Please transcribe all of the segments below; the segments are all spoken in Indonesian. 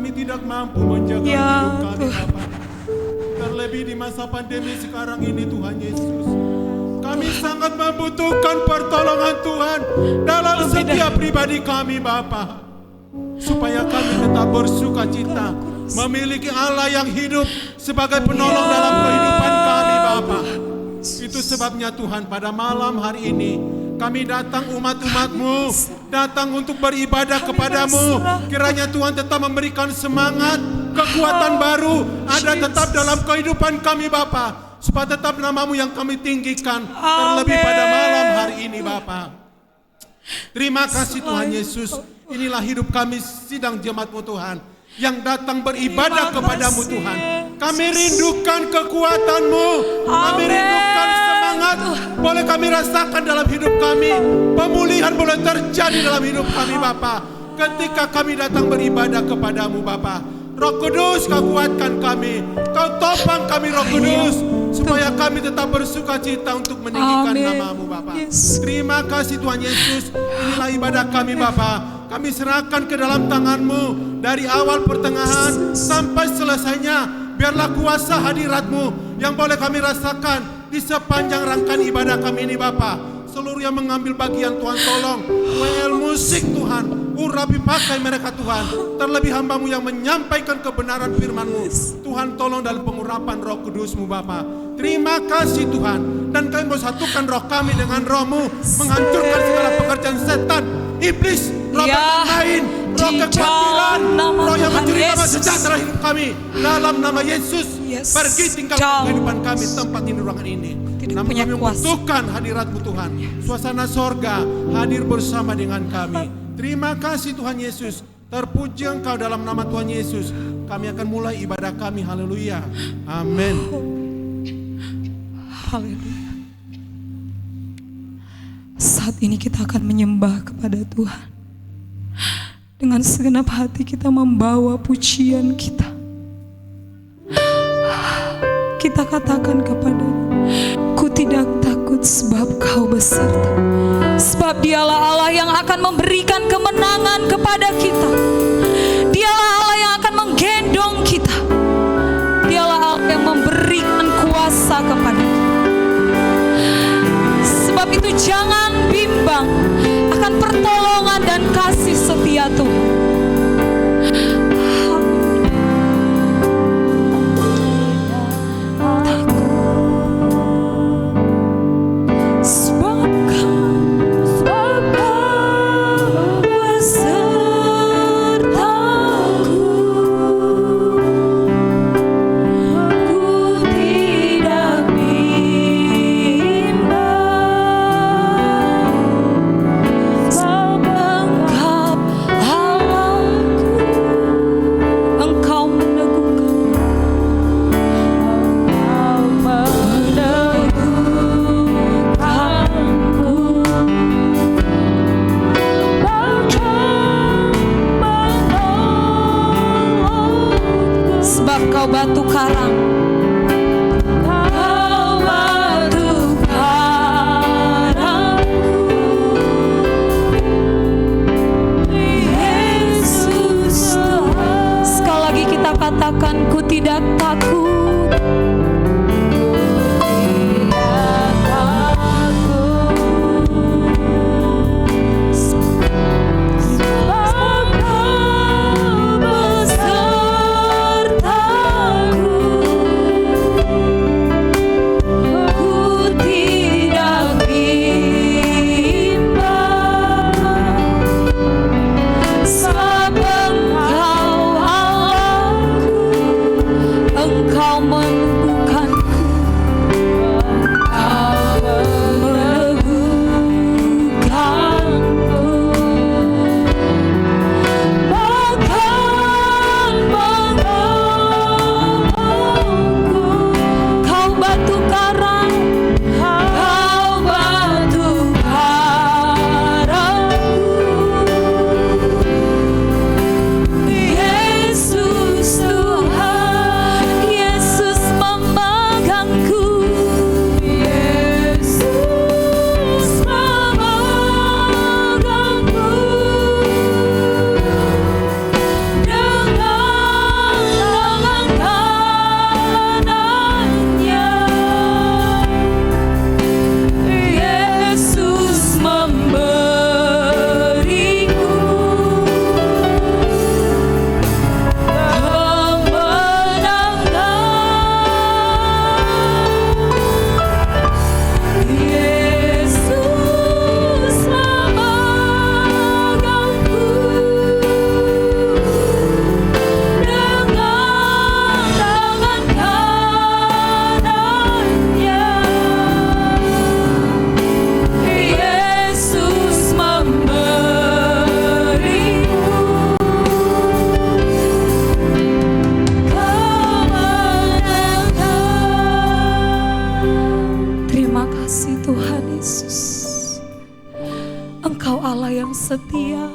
kami tidak mampu menjaga hidup kami Bapa. Terlebih di masa pandemi sekarang ini Tuhan Yesus, kami sangat membutuhkan pertolongan Tuhan dalam setiap pribadi kami Bapa, supaya kami tetap bersuka cita memiliki Allah yang hidup sebagai penolong dalam kehidupan kami Bapa. Itu sebabnya Tuhan, pada malam hari ini kami datang umat-umat-Mu, datang untuk beribadah kepadamu. Kiranya Tuhan tetap memberikan semangat, kekuatan baru ada tetap dalam kehidupan kami Bapa, supaya tetap nama-Mu yang kami tinggikan, terlebih pada malam hari ini Bapa. Terima kasih Tuhan Yesus. Inilah hidup kami sidang jemaat-Mu Tuhan, yang datang beribadah kepadamu Tuhan. Kami rindukan kekuatan-Mu, kami rindukan semangat boleh kami rasakan dalam hidup kami. Pemulihan boleh terjadi dalam hidup kami Bapa, ketika kami datang beribadah kepadamu Bapa. Roh Kudus, Kau kuatkan kami, Kau topang kami Roh Kudus, supaya kami tetap bersuka cita untuk meninggikan nama-Mu Bapa. Terima kasih Tuhan Yesus. Inilah ibadah kami Bapa, kami serahkan ke dalam tangan-Mu dari awal pertengahan sampai selesainya. Biarlah kuasa hadirat-Mu yang boleh kami rasakan di sepanjang rangkaian ibadah kami ini Bapa. Seluruh yang mengambil bagian Tuhan tolong, WL musik Tuhan, urapi pakai mereka Tuhan. Terlebih hamba-Mu yang menyampaikan kebenaran firman-Mu, Tuhan tolong dalam pengurapan Roh Kudus-Mu Bapa. Terima kasih Tuhan. Dan Kau mau satukan roh kami dengan Roh-Mu, menghancurkan segala pekerjaan setan, iblis, roh bermain, roh kekafiran, roh yang mencuri nama sejahtera hidup kami. Dalam nama Yesus, pergi tinggalkan kehidupan kami tempat ini, ruangan ini. Namun kami membutuhkan hadirat-Mu Tuhan. Suasana sorga hadir bersama dengan kami. Terima kasih Tuhan Yesus. Terpuji Engkau dalam nama Tuhan Yesus. Kami akan mulai ibadah kami. Haleluya. Amin. Haleluya. Saat ini kita akan menyembah kepada Tuhan. Dengan segenap hati kita membawa pujian kita. Kita katakan kepada-Nya, ku tidak takut sebab Kau beserta. Sebab Dialah Allah yang akan memberikan kemenangan kepada kita. Dialah Allah yang akan menggendong kita. Dialah Allah yang memberikan kuasa kepada kita. Sebab itu jangan bimbang akan pertolongan dan kasih setia Tuhan. Batu karang, Kau batu karangku, Yesus Tuhan. Sekali lagi kita katakan, ku tidak takut. Engkau Engkau Allah yang setia,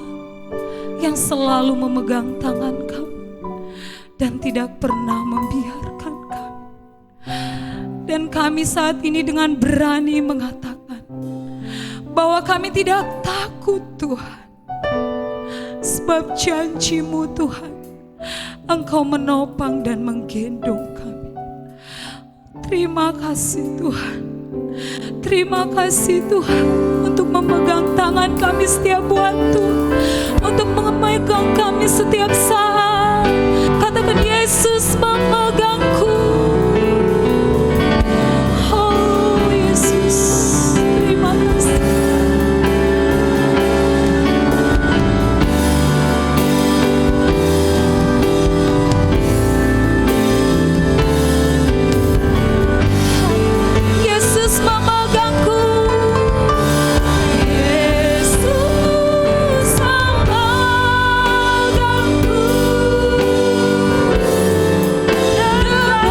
yang selalu memegang tangan kami dan tidak pernah membiarkan kami. Dan kami saat ini dengan berani mengatakan bahwa kami tidak takut Tuhan, sebab janji-Mu Tuhan, Engkau menopang dan menggendong kami. Terima kasih Tuhan, terima kasih Tuhan untuk memegang tangan kami setiap waktu, untuk memegang kami setiap saat. Katakan, Yesus memegangku. Oh Yesus, terima kasih. Yesus memegangku. Yesus memegangku.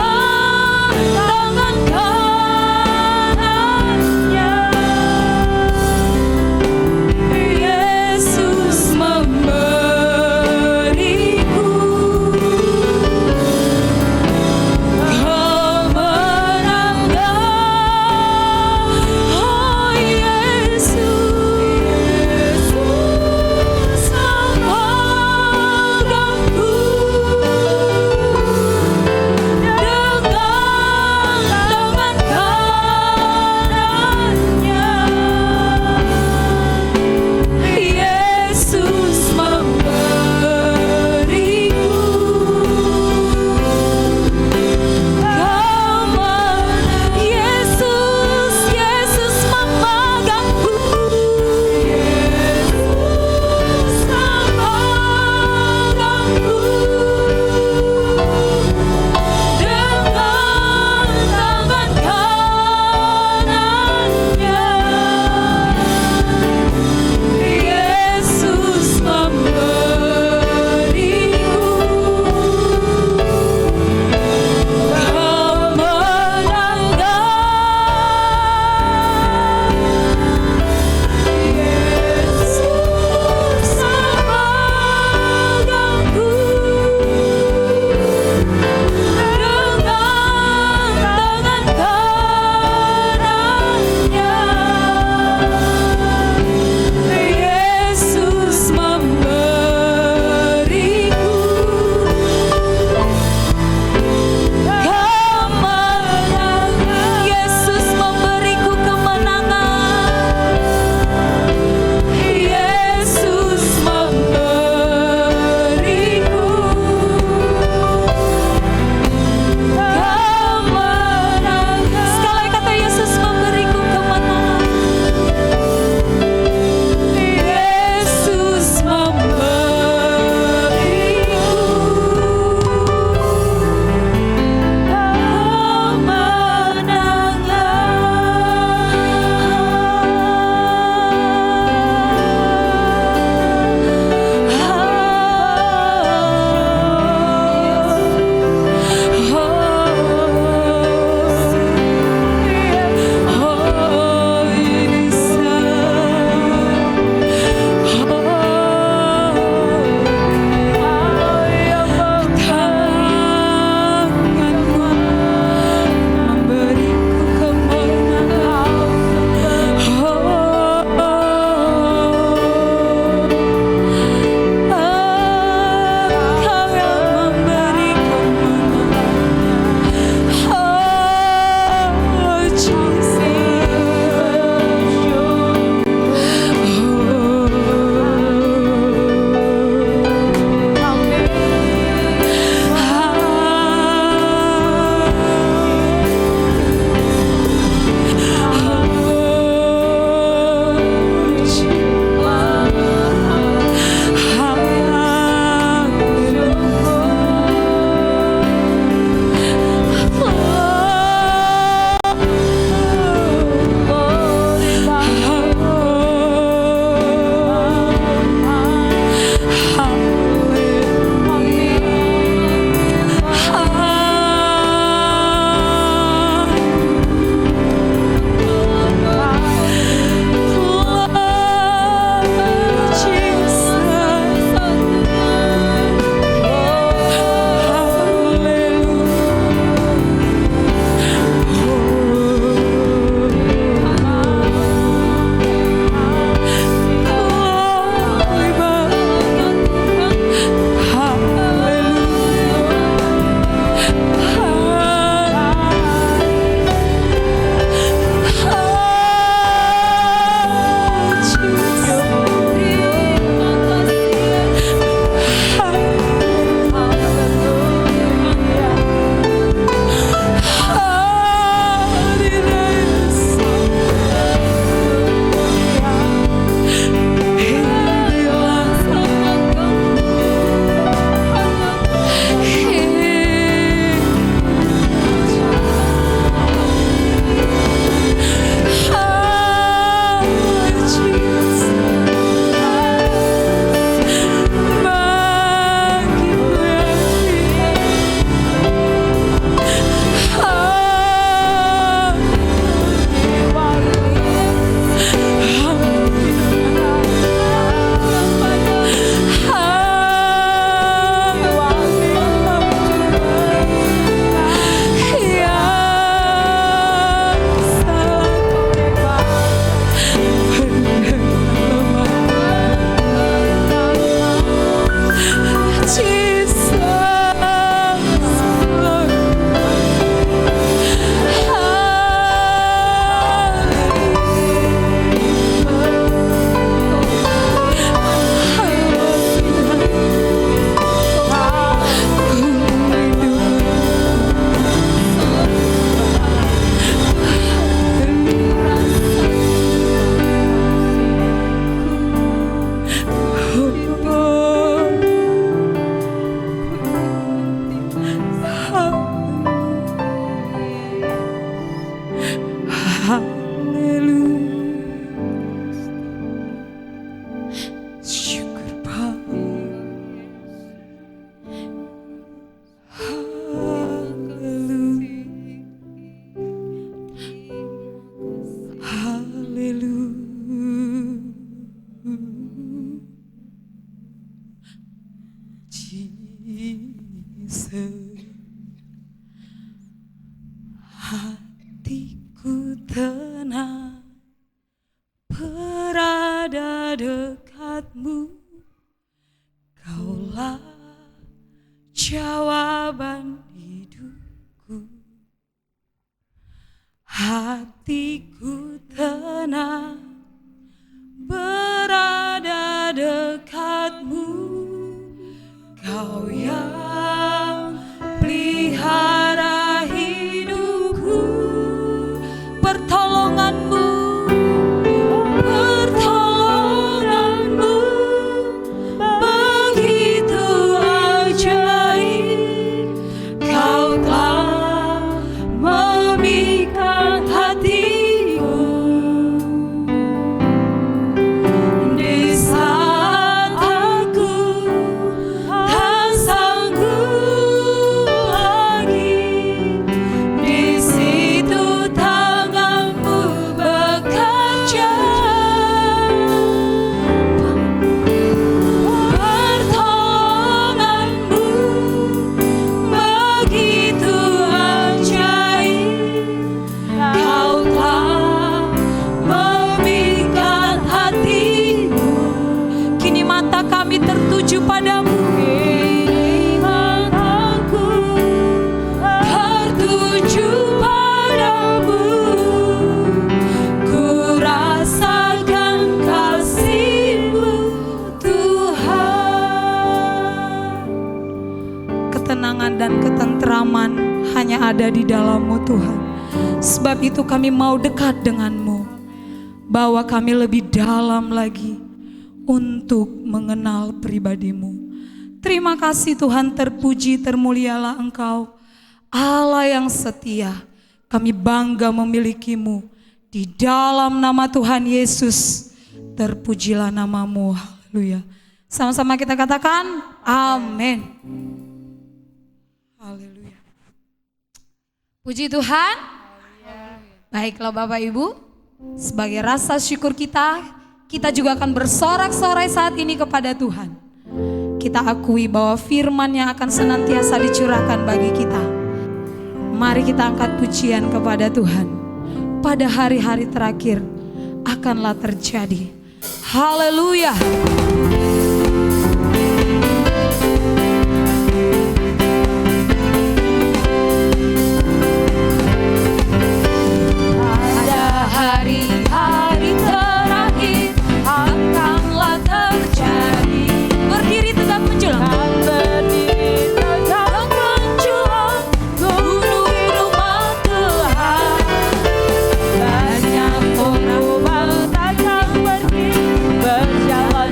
berada dekatmu, Kaulah jawaban hidupku. Hatiku tenang berada dekatmu, Kau yang pelihara hidupku. Pertolonganmu begitu ajaib, Kau telah memikat hatiku. Di saat aku tak sanggup lagi, di situ tanganmu bekerja. Pertolonganmu begitu ajaib, Kau telah memikat hatiku. Kini mata kami tertuju padamu, kini mataku tertuju padamu. Ku rasakan kasih-Mu, Tuhan. Ketenangan dan ketentraman hanya ada di dalam-Mu, Tuhan. Sebab itu kami mau dekat dengan-Mu, bawa kami lebih dalam lagi untuk mengenal pribadi-Mu. Terima kasih Tuhan, terpuji termulialah Engkau, Allah yang setia. Kami bangga memiliki-Mu. Di dalam nama Tuhan Yesus, terpujilah nama-Mu. Haleluya. Sama-sama kita katakan amin. Haleluya. Puji Tuhan. Baiklah Bapak Ibu, sebagai rasa syukur kita juga akan bersorak-sorai saat ini kepada Tuhan. Kita akui bahwa firman yang akan senantiasa dicurahkan bagi kita. Mari kita angkat pujian kepada Tuhan. Pada hari-hari terakhir akanlah terjadi. Haleluya. Hari-hari terakhir akanlah terjadi. Berdiri tegak menjulang, berdiri tegak menjulang, gunung rumah Tuhan. Banyak orang takkan pergi berjalan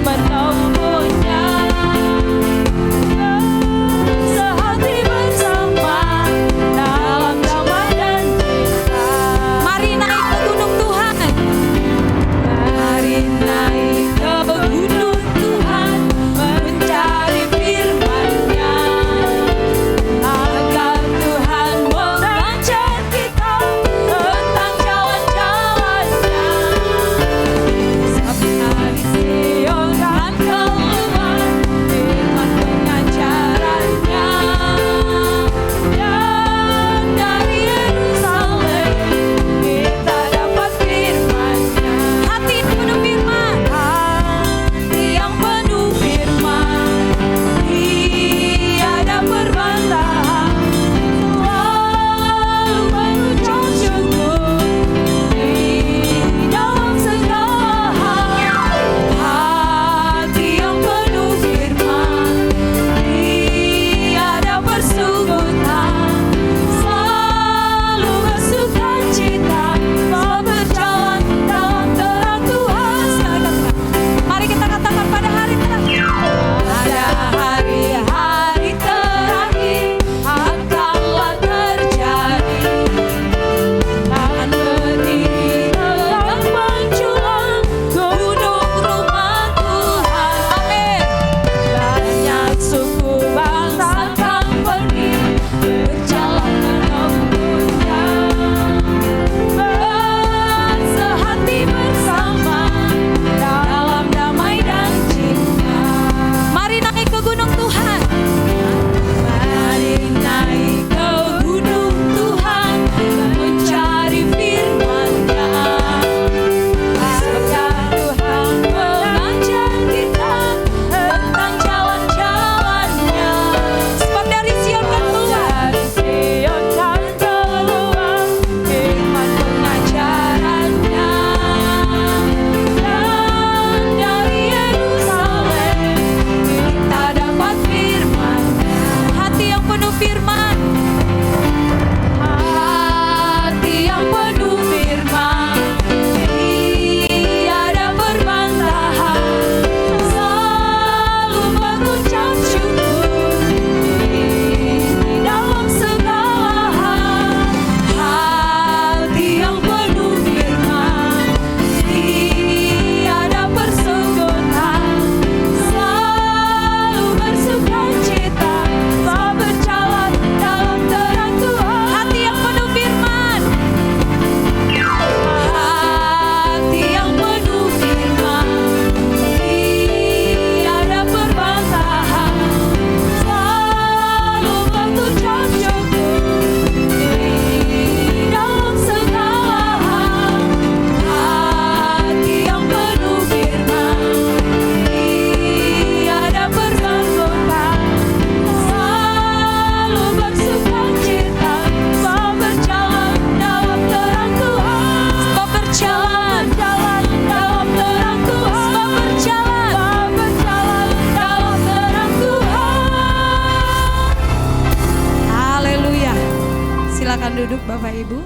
duduk Bapak Ibu.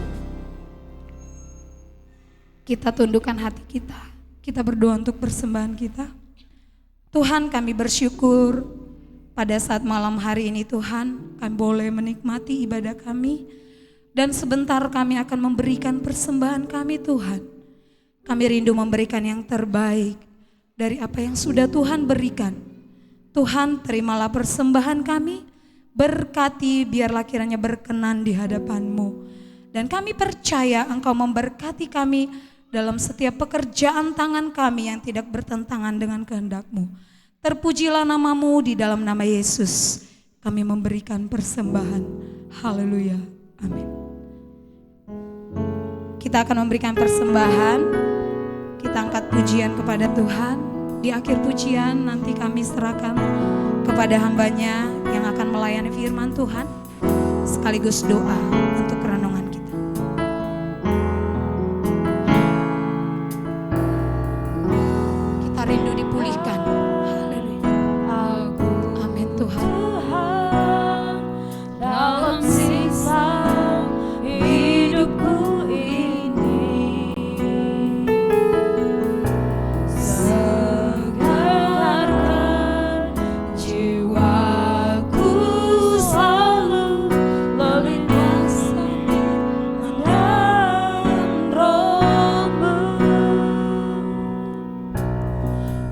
Kita tundukkan hati kita. Kita berdoa untuk persembahan kita. Tuhan, kami bersyukur pada saat malam hari ini Tuhan, kami boleh menikmati ibadah kami. Dan sebentar kami akan memberikan persembahan kami Tuhan. Kami rindu memberikan yang terbaik dari apa yang sudah Tuhan berikan. Tuhan, terimalah persembahan kami. Berkati, biarlah kiranya berkenan di hadapan-Mu. Dan kami percaya Engkau memberkati kami dalam setiap pekerjaan tangan kami yang tidak bertentangan dengan kehendak-Mu. Terpujilah nama-Mu, di dalam nama Yesus kami memberikan persembahan. Haleluya, amin. Kita akan memberikan persembahan. Kita angkat pujian kepada Tuhan. Di akhir pujian nanti kami serahkan kepada hamba-Nya yang akan melayani firman Tuhan sekaligus doa untuk renungan kita. Kita rindu dipulihkan. Haleluya. Amin Tuhan. Dalam sisa hidupku ini, segarkan jiwaku selalu lelitasi dan rohmu.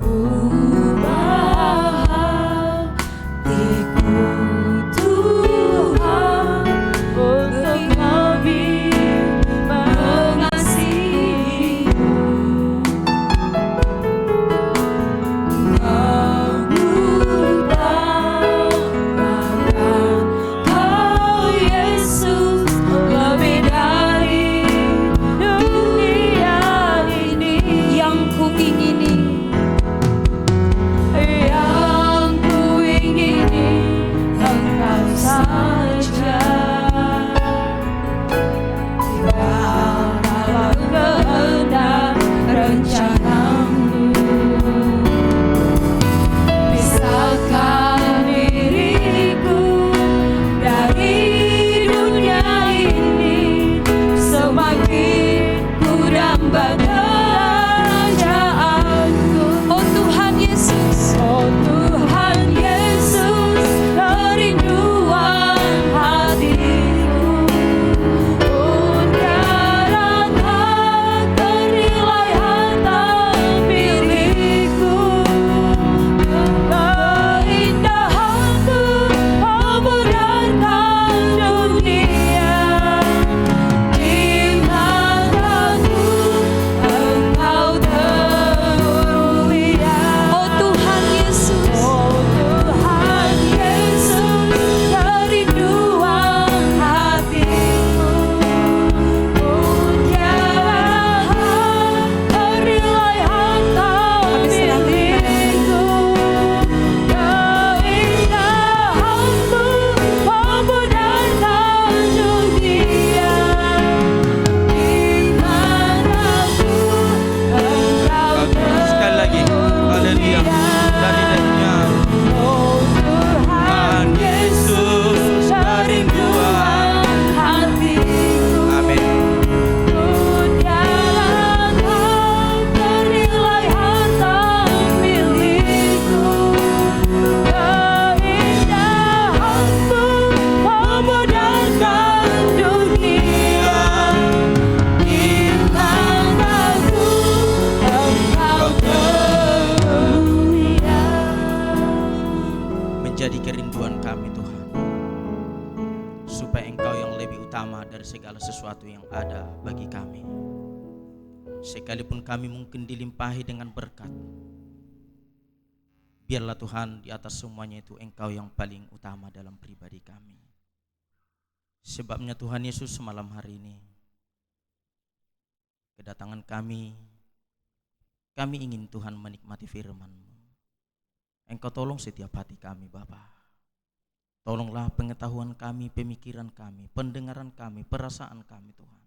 Ubah hatiku Tuhan untuk lebih mengasihi-Mu, mengutamakan Kau Yesus lebih dari dunia ini. Yang ku ingini, Yang ku ingini Engkau saja, dalam kehendak rencana-Mu. Pisahkan diriku dari dunia ini, semakin ku damba kerajaanmu. oh Tuhan Yesus, Oh Tuhan Yesus, kerinduan hatiku, undaran kerilaian milikku, keindahan-Mu memudarkan dunia, di mataku Engkau termulia. oh Tuhan Yesus, Oh Tuhan Yesus, kerinduan hatiku, undaran kerilaian milikku, keindahan-Mu memudarkan dunia, di mataku Engkau Sekali lagi, haleluya. Dari dalamnya, Oh Tuhan Yesus, kerinduan hatiku, amin. undaran kerilaian milikku, keindahan-Mu memudarkan dunia, di mataku Engkau termulia. Menjadi kerinduan kami Tuhan, supaya Engkau yang lebih utama dari segala sesuatu yang ada bagi kami. Sekalipun kami mungkin dilimpahi dengan berkat, biarlah Tuhan di atas semuanya itu Engkau yang paling utama dalam pribadi kami. Sebabnya Tuhan Yesus, malam hari ini kedatangan kami ingin Tuhan menikmati firman-Mu. Engkau tolong setiap hati kami Bapa. Tolonglah pengetahuan kami, pemikiran kami, pendengaran kami, perasaan kami Tuhan.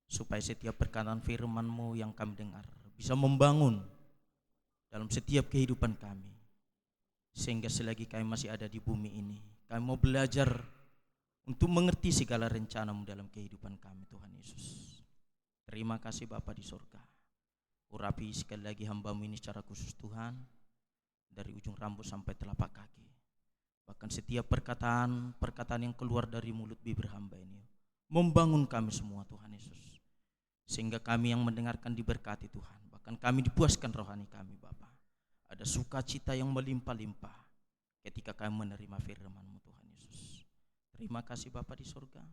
Supaya setiap perkataan firman-Mu yang kami dengar bisa membangun dalam setiap kehidupan kami. Sehingga selagi kami masih ada di bumi ini, kami mau belajar untuk mengerti segala rencana-Mu dalam kehidupan kami Tuhan Yesus. Terima kasih Bapa di surga. Urapi sekali lagi hamba-Mu ini secara khusus Tuhan, dari ujung rambut sampai telapak kaki. Bahkan setiap perkataan yang keluar dari mulut bibir hamba ini membangun kami semua Tuhan Yesus. Sehingga kami yang mendengarkan diberkati Tuhan. Bahkan kami dipuaskan rohani kami Bapa. Ada sukacita yang melimpah-limpah ketika kami menerima firman-Mu Tuhan Yesus. Terima kasih Bapa di surga.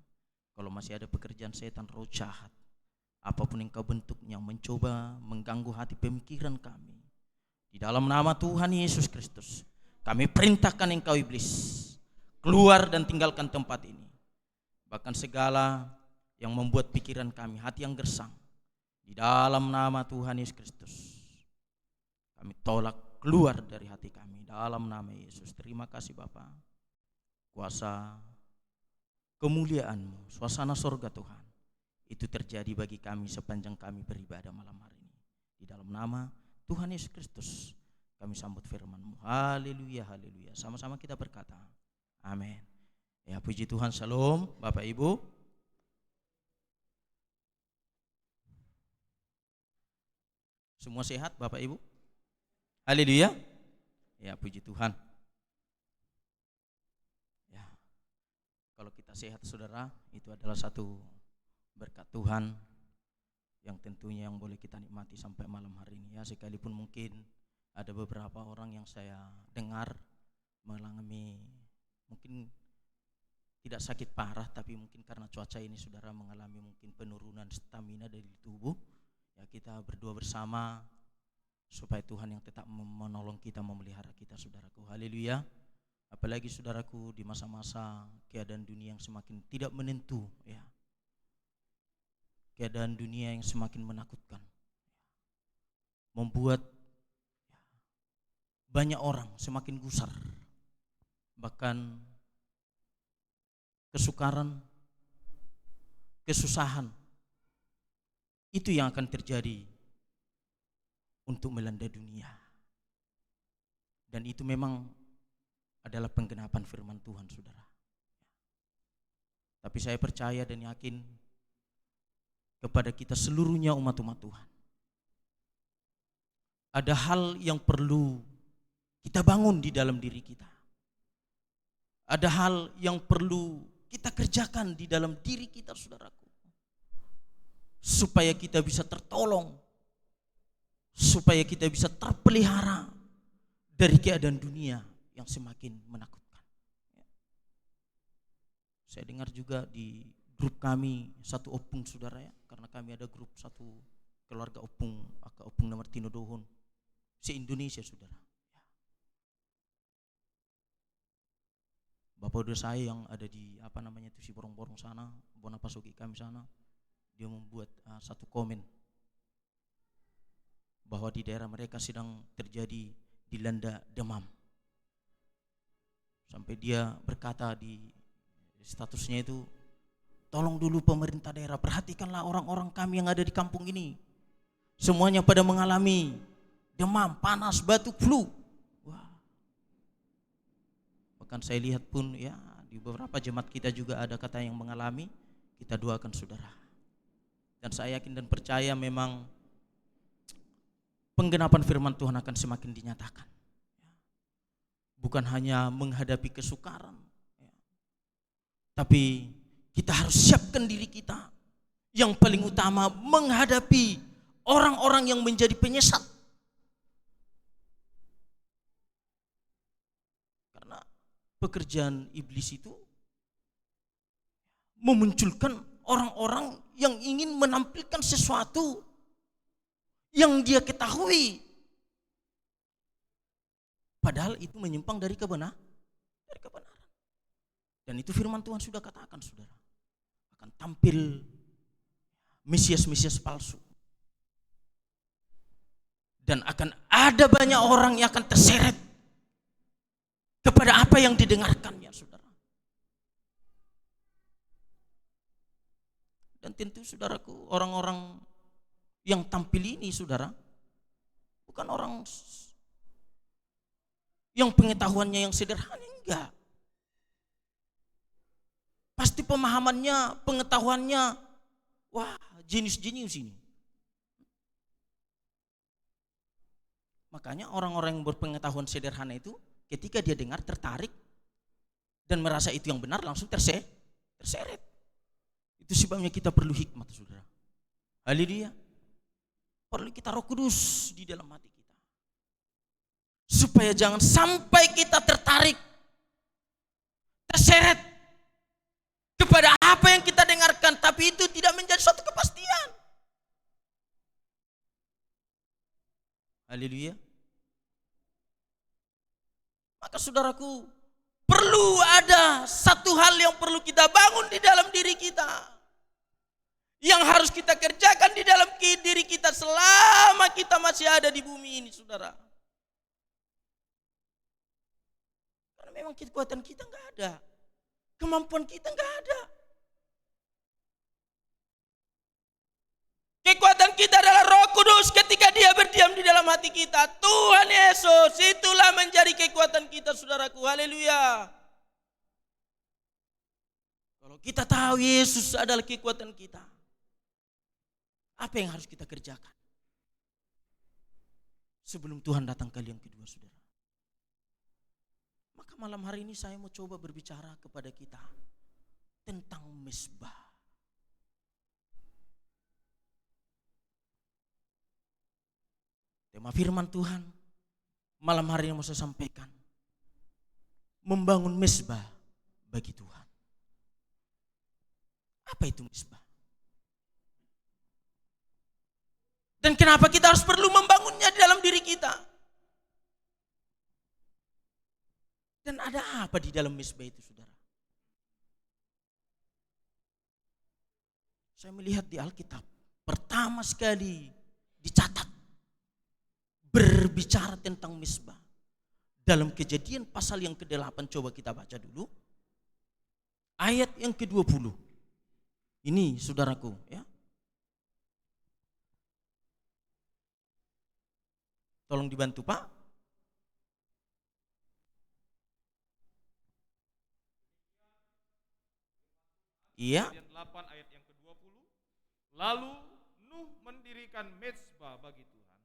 Kalau masih ada pekerjaan setan, roh jahat, apapun yang Kau bentuknya, mencoba mengganggu hati pemikiran kami, di dalam nama Tuhan Yesus Kristus, kami perintahkan engkau iblis, keluar dan tinggalkan tempat ini. Bahkan segala yang membuat pikiran kami, hati yang gersang, di dalam nama Tuhan Yesus Kristus, kami tolak keluar dari hati kami, dalam nama Yesus. Terima kasih Bapa. Kuasa kemuliaan-Mu, suasana surga Tuhan, itu terjadi bagi kami sepanjang kami beribadah malam hari ini. Di dalam nama Tuhan Yesus Kristus kami sambut firman-Mu. Haleluya, haleluya. Sama-sama kita berkata, amin. Ya, puji Tuhan. Shalom Bapak Ibu. Semua sehat Bapak Ibu? Haleluya. Ya, puji Tuhan. Ya, kalau kita sehat saudara, itu adalah satu berkat Tuhan yang tentunya yang boleh kita nikmati sampai malam hari ini ya. Sekalipun mungkin ada beberapa orang yang saya dengar mengalami mungkin tidak sakit parah, tapi mungkin karena cuaca ini saudara mengalami mungkin penurunan stamina dari tubuh ya. Kita berdoa bersama supaya Tuhan yang tetap menolong kita, memelihara kita saudaraku. Haleluya. Apalagi saudaraku di masa-masa keadaan dunia yang semakin tidak menentu ya, keadaan dunia yang semakin menakutkan, membuat banyak orang semakin gusar, bahkan kesukaran, kesusahan itu yang akan terjadi untuk melanda dunia. Dan itu memang adalah penggenapan firman Tuhan saudara. Tapi saya percaya dan yakin kepada kita seluruhnya umat-umat Tuhan, ada hal yang perlu kita bangun di dalam diri kita. Ada hal yang perlu kita kerjakan di dalam diri kita saudaraku, supaya kita bisa tertolong, supaya kita bisa terpelihara dari keadaan dunia yang semakin menakutkan. Saya dengar juga di grup kami satu opung saudara ya, karena kami ada grup satu keluarga opung, aka opung nomor Tino Dohon se-Indonesia saudara. Bapak udah saya yang ada di si borong-borong sana, Bonapasuki kami sana, dia membuat satu komen bahwa di daerah mereka sedang terjadi dilanda demam. Sampai dia berkata di statusnya itu, tolong dulu pemerintah daerah, perhatikanlah orang-orang kami yang ada di kampung ini. Semuanya pada mengalami demam, panas, batuk, flu. Wah. Bahkan saya lihat pun ya di beberapa jemaat kita juga ada kata yang mengalami. Kita doakan saudara. Dan saya yakin dan percaya memang penggenapan firman Tuhan akan semakin dinyatakan. Bukan hanya menghadapi kesukaran, tapi kita harus siapkan diri kita. Yang paling utama menghadapi orang-orang yang menjadi penyesat. Karena pekerjaan iblis itu memunculkan orang-orang yang ingin menampilkan sesuatu yang dia ketahui, padahal itu menyimpang dari kebenaran. Dan itu firman Tuhan sudah katakan saudara, akan tampil Mesias-Mesias palsu. Dan akan ada banyak orang yang akan terseret kepada apa yang didengarkannya saudara. Dan tentu saudaraku, orang-orang yang tampil ini saudara bukan orang yang pengetahuannya yang sederhana, enggak. Pasti pemahamannya, pengetahuannya, wah jenius-jenius ini. Makanya orang-orang yang berpengetahuan sederhana itu ketika dia dengar tertarik dan merasa itu yang benar langsung terseret. Itu sebabnya kita perlu hikmat, saudara. Haleluya. Perlu kita Roh Kudus di dalam hati kita. Supaya jangan sampai kita tertarik, terseret kepada apa yang kita dengarkan, tapi itu tidak menjadi suatu kepastian. Haleluya. Maka saudaraku, perlu ada satu hal yang perlu kita bangun di dalam diri kita. Yang harus kita kerjakan di dalam diri kita selama kita masih ada di bumi ini, saudara. Karena memang kekuatan kita nggak ada. Kemampuan kita nggak ada. Kekuatan kita adalah Roh Kudus ketika Dia berdiam di dalam hati kita. Tuhan Yesus itulah menjadi kekuatan kita, saudaraku. Haleluya. Kalau kita tahu Yesus adalah kekuatan kita, apa yang harus kita kerjakan sebelum Tuhan datang kali yang kedua, saudara? Maka malam hari ini saya mau coba berbicara kepada kita tentang mezbah. Tema firman Tuhan malam hari ini mau saya sampaikan, membangun mezbah bagi Tuhan. Apa itu mezbah? Dan kenapa kita harus perlu membangunnya di dalam diri kita? Dan ada apa di dalam mezbah itu, saudara? Saya melihat di Alkitab, pertama sekali dicatat berbicara tentang mezbah. Dalam Kejadian pasal yang ke-8, coba kita baca dulu. Ayat yang ke-20. Ini saudaraku, ya. Tolong dibantu, Pak. Iya. Kejadian 8 ayat yang ke-20. Lalu Nuh mendirikan mezbah bagi Tuhan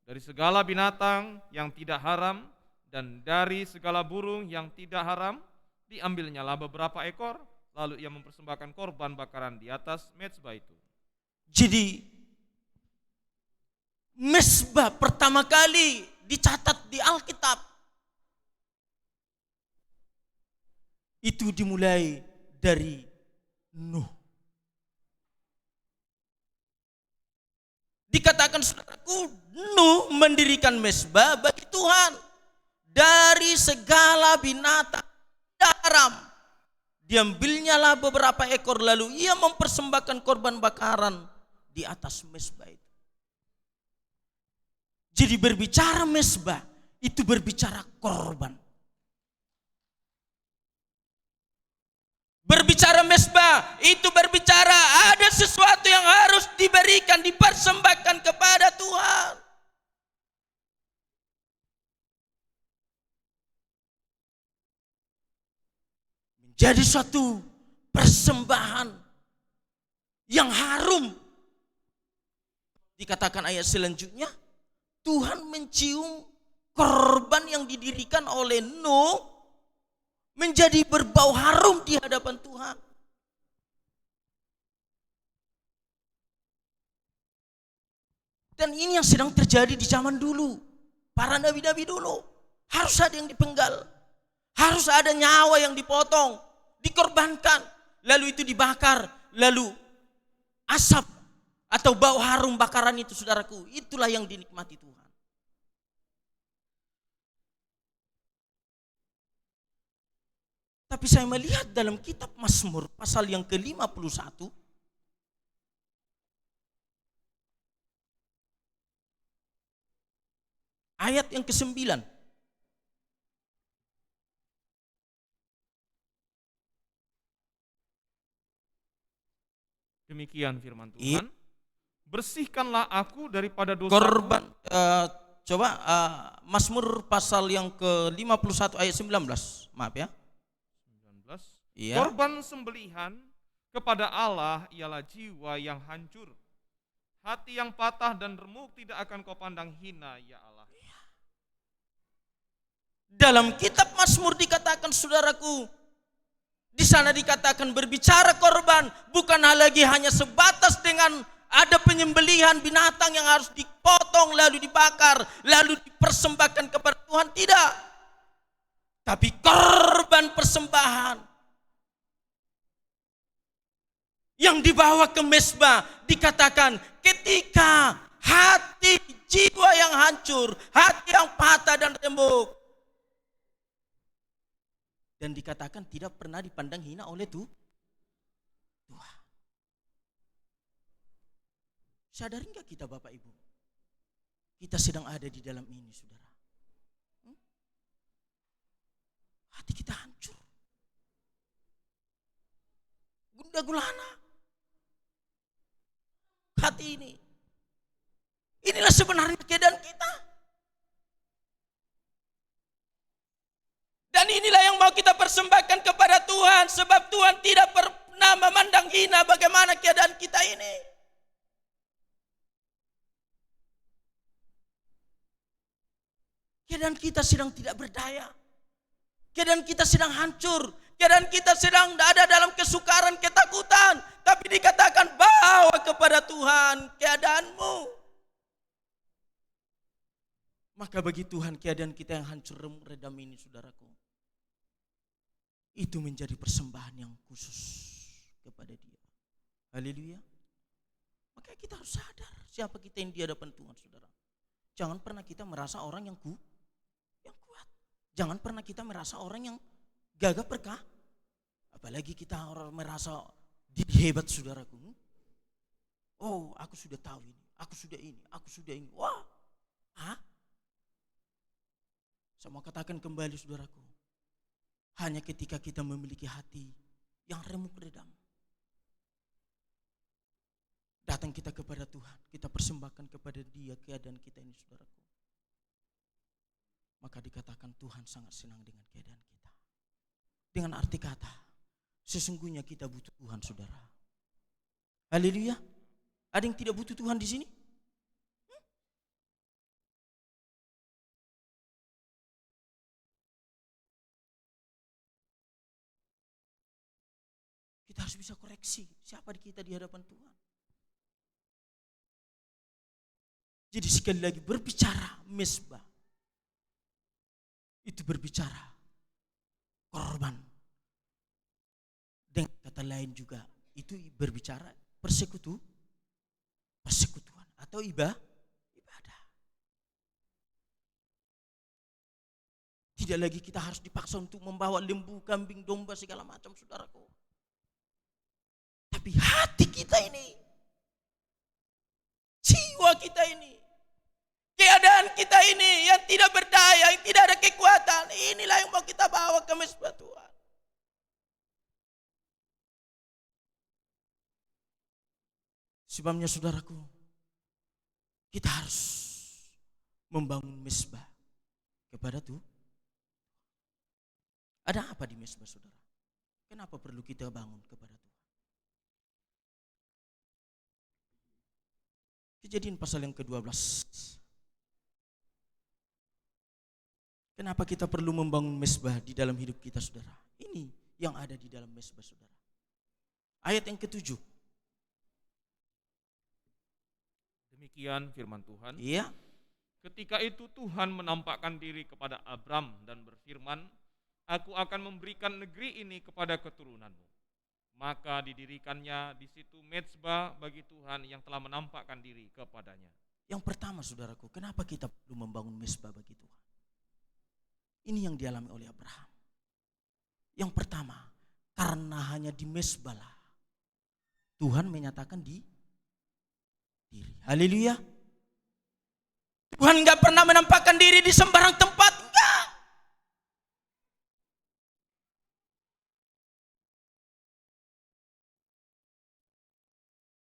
dari segala binatang yang tidak haram dan dari segala burung yang tidak haram. Diambilnyalah beberapa ekor, lalu ia mempersembahkan korban bakaran di atas mezbah itu. Jadi mezbah pertama kali dicatat di Alkitab itu dimulai dari Nuh. Dikatakan, saudaraku, Nuh mendirikan mezbah bagi Tuhan dari segala binatang tidak haram. Diambilnyalah beberapa ekor, lalu ia mempersembahkan korban bakaran di atas mezbah itu. Jadi berbicara mezbah itu berbicara korban. Berbicara mezbah itu berbicara ada sesuatu yang harus diberikan, dipersembahkan kepada Tuhan. Menjadi suatu persembahan yang harum. Dikatakan ayat selanjutnya, Tuhan mencium korban yang didirikan oleh Nuh menjadi berbau harum di hadapan Tuhan. Dan ini yang sedang terjadi di zaman dulu. Para nabi-nabi dulu harus ada yang dipenggal, harus ada nyawa yang dipotong, dikorbankan, lalu itu dibakar, lalu asap atau bau harum bakaran itu, saudaraku, itulah yang dinikmati Tuhan. Tapi saya melihat dalam kitab Mazmur pasal yang ke-51, ayat yang ke-9. Demikian firman Iya. Tuhan. Bersihkanlah aku daripada dosa. Korban, Mazmur pasal yang ke-51 ayat 19. Maaf ya. 19. Iya. Korban sembelihan kepada Allah ialah jiwa yang hancur. Hati yang patah dan remuk tidak akan kau pandang hina, ya Allah. Dalam kitab Mazmur dikatakan, saudaraku, di sana dikatakan berbicara korban bukan lagi hanya sebatas dengan ada penyembelihan binatang yang harus dipotong lalu dibakar lalu dipersembahkan kepada Tuhan, tidak. Tapi korban persembahan yang dibawa ke mezbah, dikatakan ketika hati jiwa yang hancur, hati yang patah dan remuk, dan dikatakan tidak pernah dipandang hina oleh Tuhan. Sadari enggak kita Bapak Ibu? Kita sedang ada di dalam ini, saudara. Hati kita hancur. Gundah gulana. Hati ini. Inilah sebenarnya keadaan kita. Dan inilah yang mau kita persembahkan kepada Tuhan. Sebab Tuhan tidak pernah memandang hina bagaimana keadaan kita ini. Keadaan kita sedang tidak berdaya. Keadaan kita sedang hancur. Keadaan kita sedang ada dalam kesukaran, ketakutan. Tapi dikatakan bawa kepada Tuhan keadaanmu. Maka bagi Tuhan keadaan kita yang hancur remuk redam ini, saudaraku, itu menjadi persembahan yang khusus kepada Dia. Haleluya. Makanya kita harus sadar siapa kita yang di hadapan Tuhan, saudara. Jangan pernah kita merasa orang yang kuat. Jangan pernah kita merasa orang yang gagah perkah. Apalagi kita orang merasa diri hebat, saudaraku. Oh, aku sudah tahu ini, aku sudah ini, aku sudah ini. Wah, saya mau katakan kembali, saudaraku. Hanya ketika kita memiliki hati yang remuk redam, datang kita kepada Tuhan, kita persembahkan kepada Dia keadaan kita ini, saudaraku. Maka dikatakan Tuhan sangat senang dengan keadaan kita. Dengan arti kata, sesungguhnya kita butuh Tuhan, saudara. Haleluya. Ada yang tidak butuh Tuhan di sini? Kita harus bisa koreksi siapa kita di hadapan Tuhan. Jadi sekali lagi berbicara mezbah, itu berbicara korban. Dengan kata lain juga itu berbicara persekutuan atau ibadah. Tidak lagi kita harus dipaksa untuk membawa lembu, kambing, domba, segala macam, saudaraku. Tapi hati kita ini, jiwa kita ini, keadaan kita ini yang tidak berdaya, yang tidak ada kekuatan, inilah yang mau kita bawa ke mezbah Tuhan. Sebabnya, saudaraku, kita harus membangun mezbah kepada Tuhan. Ada apa di mezbah, saudara? Kenapa perlu kita bangun kepada Tuhan? Kejadian pasal yang ke-12. Kenapa kita perlu membangun mezbah di dalam hidup kita, saudara? Ini yang ada di dalam mezbah, saudara. Ayat yang ke-7. Demikian firman Tuhan. Iya. Ketika itu Tuhan menampakkan diri kepada Abram dan berfirman, Aku akan memberikan negeri ini kepada keturunanmu. Maka didirikannya di situ mezbah bagi Tuhan yang telah menampakkan diri kepadanya. Yang pertama, saudaraku, kenapa kita perlu membangun mezbah bagi Tuhan? Ini yang dialami oleh Abraham. Yang pertama, karena hanya di mezbah lah Tuhan menyatakan diri. Haleluya. Tuhan gak pernah menampakkan diri di sembarang tempat, enggak.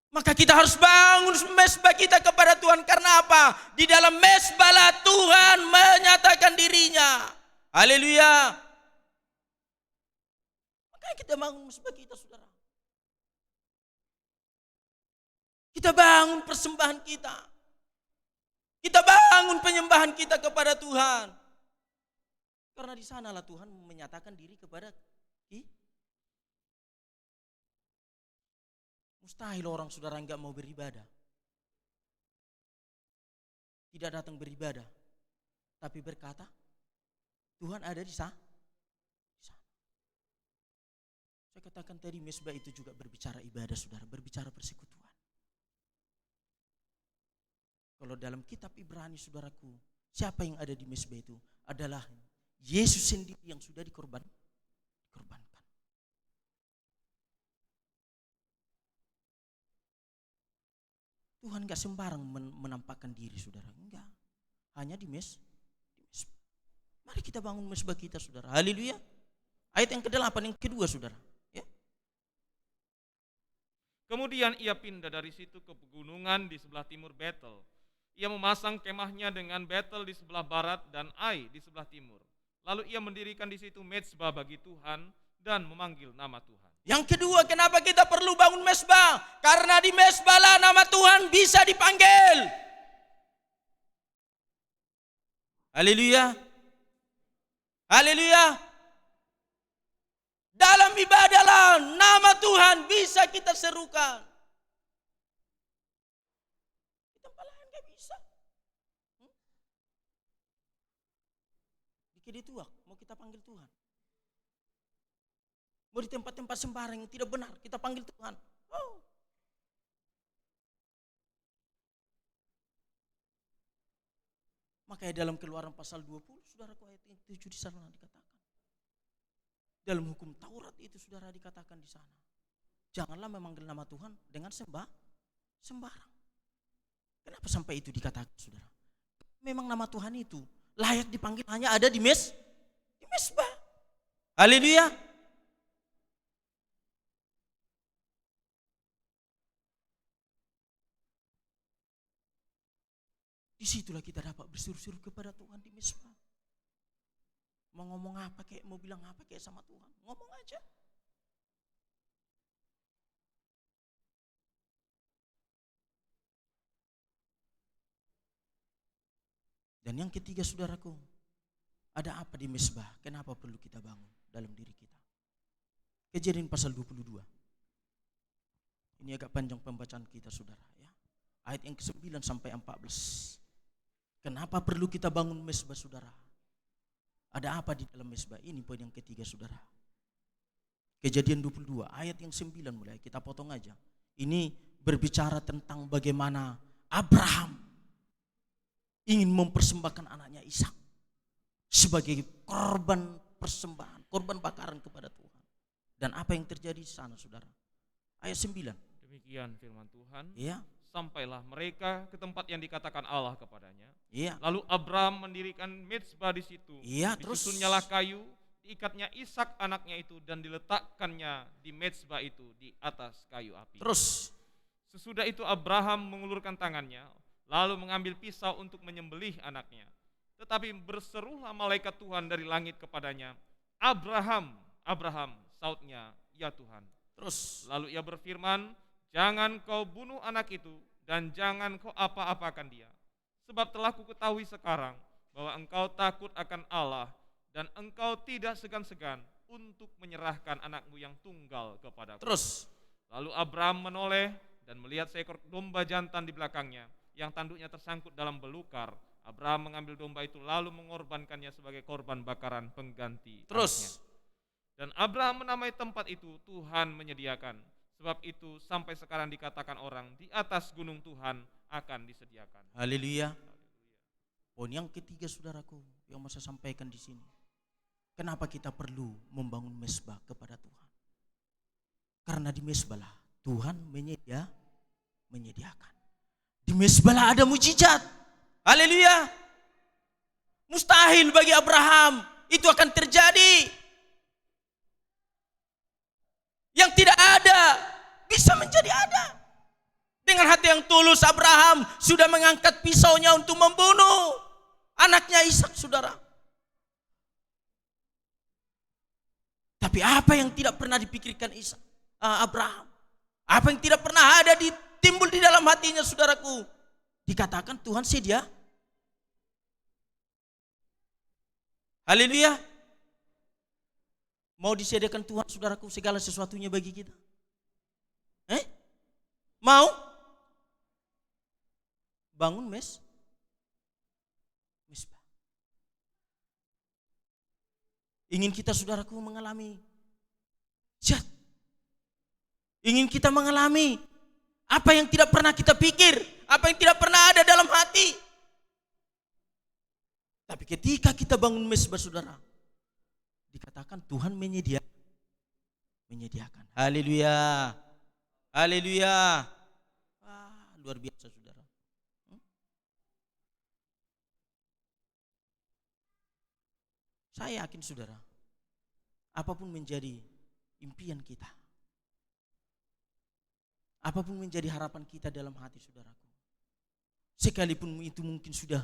Maka kita harus bangun mezbah kita kepada Tuhan. Karena apa? Di dalam mezbah lah Tuhan menyatakan dirinya. Haleluya. Maka Ayo kita bangun mesbah kita, saudara. Kita bangun persembahan kita. Kita bangun penyembahan kita kepada Tuhan. Karena di sanalah Tuhan menyatakan diri kepada kita. Mustahil orang saudara enggak mau beribadah. Tidak datang beribadah. Tapi berkata, Tuhan ada di sana. Saya katakan tadi mesbah itu juga berbicara ibadah, saudara. Berbicara persekutuan. Kalau dalam kitab Ibrani, saudaraku, siapa yang ada di mesbah itu? Adalah Yesus sendiri yang sudah dikorbankan. Tuhan gak sembarang menampakkan diri, saudara. Enggak. Hanya di mesbah. Mari kita bangun mesbah kita, saudara. Haleluya. Ayat yang ke-8, yang kedua, saudara. Ya. Kemudian ia pindah dari situ ke pegunungan di sebelah timur Betel. Ia memasang kemahnya dengan Betel di sebelah barat dan Ai di sebelah timur. Lalu ia mendirikan di situ mezbah bagi Tuhan dan memanggil nama Tuhan. Yang kedua, kenapa kita perlu bangun mezbah? Karena di mezbah lah nama Tuhan bisa dipanggil. Haleluya. Haleluya. Dalam ibadah lah nama Tuhan bisa kita serukan. Di tempat lain gak bisa. Di kedituak mau kita panggil Tuhan. Mau di tempat-tempat sembarang yang tidak benar kita panggil Tuhan. Oh. Makanya dalam Keluaran pasal 20, saudaraku, ayat 7 di sana dikatakan. Dalam hukum Taurat itu, saudara, dikatakan di sana. Janganlah memanggil nama Tuhan dengan sembarang. Kenapa sampai itu dikatakan, saudara? Memang nama Tuhan itu layak dipanggil hanya ada di mezbah. Haleluya. Disitulah kita dapat berseru-seru kepada Tuhan di mezbah. Mau ngomong apa kayak, mau bilang apa kayak sama Tuhan, ngomong aja. Dan yang ketiga, saudaraku, ada apa di mezbah? Kenapa perlu kita bangun dalam diri kita? Kejadian pasal 22. Ini agak panjang pembacaan kita, saudara, ya. Ayat yang ke-9 sampai 14. Kenapa perlu kita bangun mezbah, saudara? Ada apa di dalam mezbah? Ini poin yang ketiga, saudara. Kejadian 22 ayat yang 9 mulai, kita potong aja. Ini berbicara tentang bagaimana Abraham ingin mempersembahkan anaknya Ishak sebagai korban persembahan, korban bakaran kepada Tuhan. Dan apa yang terjadi di sana, saudara? Ayat 9. Demikian firman Tuhan. Iya. Sampailah mereka ke tempat yang dikatakan Allah kepadanya. Iya. Lalu Abraham mendirikan mezbah di situ. Iya, terus Disusunnyalah kayu, diikatnya Ishak anaknya itu dan diletakkannya di mezbah itu di atas kayu api. Terus Sesudah itu Abraham mengulurkan tangannya, lalu mengambil pisau untuk menyembelih anaknya. Tetapi berserulah malaikat Tuhan dari langit kepadanya, Abraham, Abraham, sautnya, ya Tuhan. Terus Lalu ia berfirman, jangan kau bunuh anak itu dan jangan kau apa-apakan dia. Sebab telah kuketahui sekarang bahwa engkau takut akan Allah dan engkau tidak segan-segan untuk menyerahkan anakmu yang tunggal kepadaku. Terus Lalu Abraham menoleh dan melihat seekor domba jantan di belakangnya yang tanduknya tersangkut dalam belukar. Abraham mengambil domba itu lalu mengorbankannya sebagai korban bakaran pengganti Terus anaknya. Dan Abraham menamai tempat itu Tuhan menyediakan. Sebab itu sampai sekarang dikatakan orang di atas gunung Tuhan akan disediakan. haleluya. Poin yang ketiga, saudaraku, yang mau saya sampaikan di sini. Kenapa kita perlu membangun mezbah kepada Tuhan? Karena di mezbah lah Tuhan menyediakan. Di mezbah lah ada mujizat. Haleluya. Mustahil bagi Abraham itu akan terjadi. Yang tidak ada bisa menjadi ada. Dengan hati yang tulus Abraham sudah mengangkat pisaunya untuk membunuh anaknya Ishak, saudara. Tapi apa yang tidak pernah dipikirkan Abraham, apa yang tidak pernah ada timbul di dalam hatinya, saudaraku, dikatakan Tuhan sedia. Haleluya. Mau disediakan Tuhan, saudaraku, segala sesuatunya bagi kita? Mau? Bangun mesbah. Ingin kita, saudaraku, mengalami jat. Ingin kita mengalami apa yang tidak pernah kita pikir, apa yang tidak pernah ada dalam hati. Tapi ketika kita bangun mesbah, saudara, dikatakan Tuhan menyediakan. Haleluya. Haleluya. Wah, luar biasa, saudara. Saya yakin, saudara, apapun menjadi impian kita, apapun menjadi harapan kita dalam hati, saudaraku, sekalipun itu mungkin sudah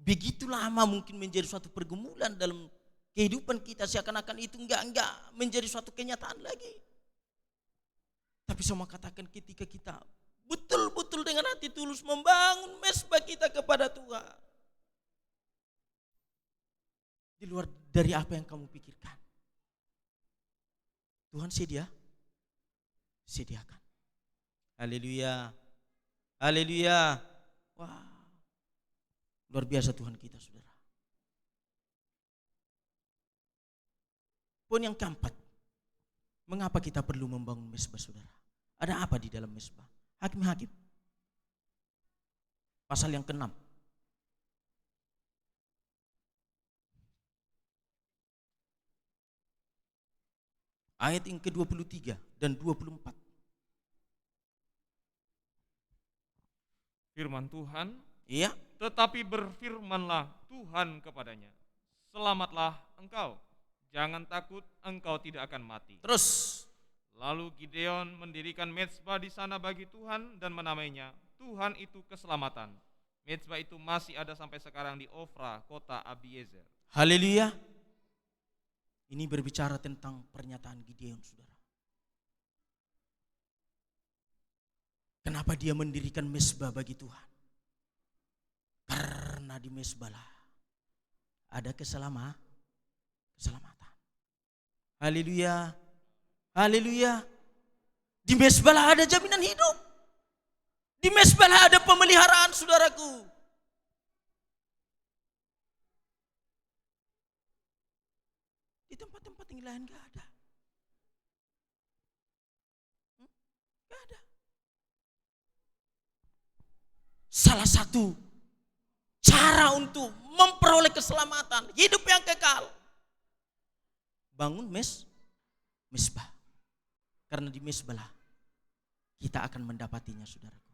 begitu lama, mungkin menjadi suatu pergumulan dalam kehidupan kita, seakan-akan itu enggak menjadi suatu kenyataan lagi. Tapi saya mau katakan, ketika kita betul-betul dengan hati tulus membangun mesbah kita kepada Tuhan, di luar dari apa yang kamu pikirkan, Tuhan sediakan. Haleluya. Haleluya. Wah, luar biasa Tuhan kita, saudara. Poin yang keempat, mengapa kita perlu membangun mesbah, saudara? Ada apa di dalam mesbah? Hakim-hakim pasal yang ke-6. Ayat yang ke-23 dan 24. Firman Tuhan, Iya. tetapi berfirmanlah Tuhan kepadanya, selamatlah engkau, jangan takut, engkau tidak akan mati. Terus. Lalu Gideon mendirikan mezbah di sana bagi Tuhan dan menamainya Tuhan itu keselamatan. Mezbah itu masih ada sampai sekarang di Ofra, kota Abiezer. Haleluya. Ini berbicara tentang pernyataan Gideon, saudara. Kenapa dia mendirikan mezbah bagi Tuhan? Karena di mezbahlah ada keselamatan. Haleluya. Haleluya. Di mezbahlah ada jaminan hidup. Di mezbahlah ada pemeliharaan, saudaraku. Di tempat-tempat yang lain gak ada. Gak ada. Salah satu cara untuk memperoleh keselamatan, hidup yang kekal, bangun mezbah. Karena di mezbahlah kita akan mendapatinya, saudaraku.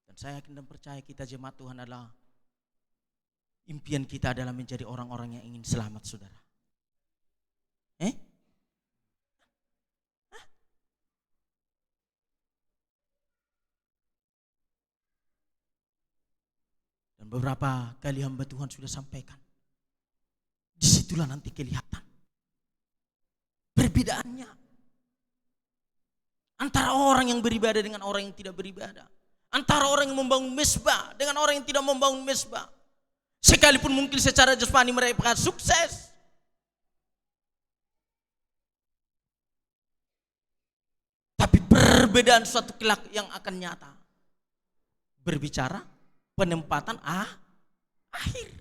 Dan saya yakin dan percaya kita jemaat Tuhan adalah impian kita adalah menjadi orang-orang yang ingin selamat, saudara. Dan beberapa kali hamba Tuhan sudah sampaikan, disitulah nanti kelihatan perbedaannya antara orang yang beribadah dengan orang yang tidak beribadah, antara orang yang membangun mezbah dengan orang yang tidak membangun mezbah. Sekalipun mungkin secara jasmani mereka sukses, tapi perbedaan suatu kelak yang akan nyata berbicara penempatan akhir.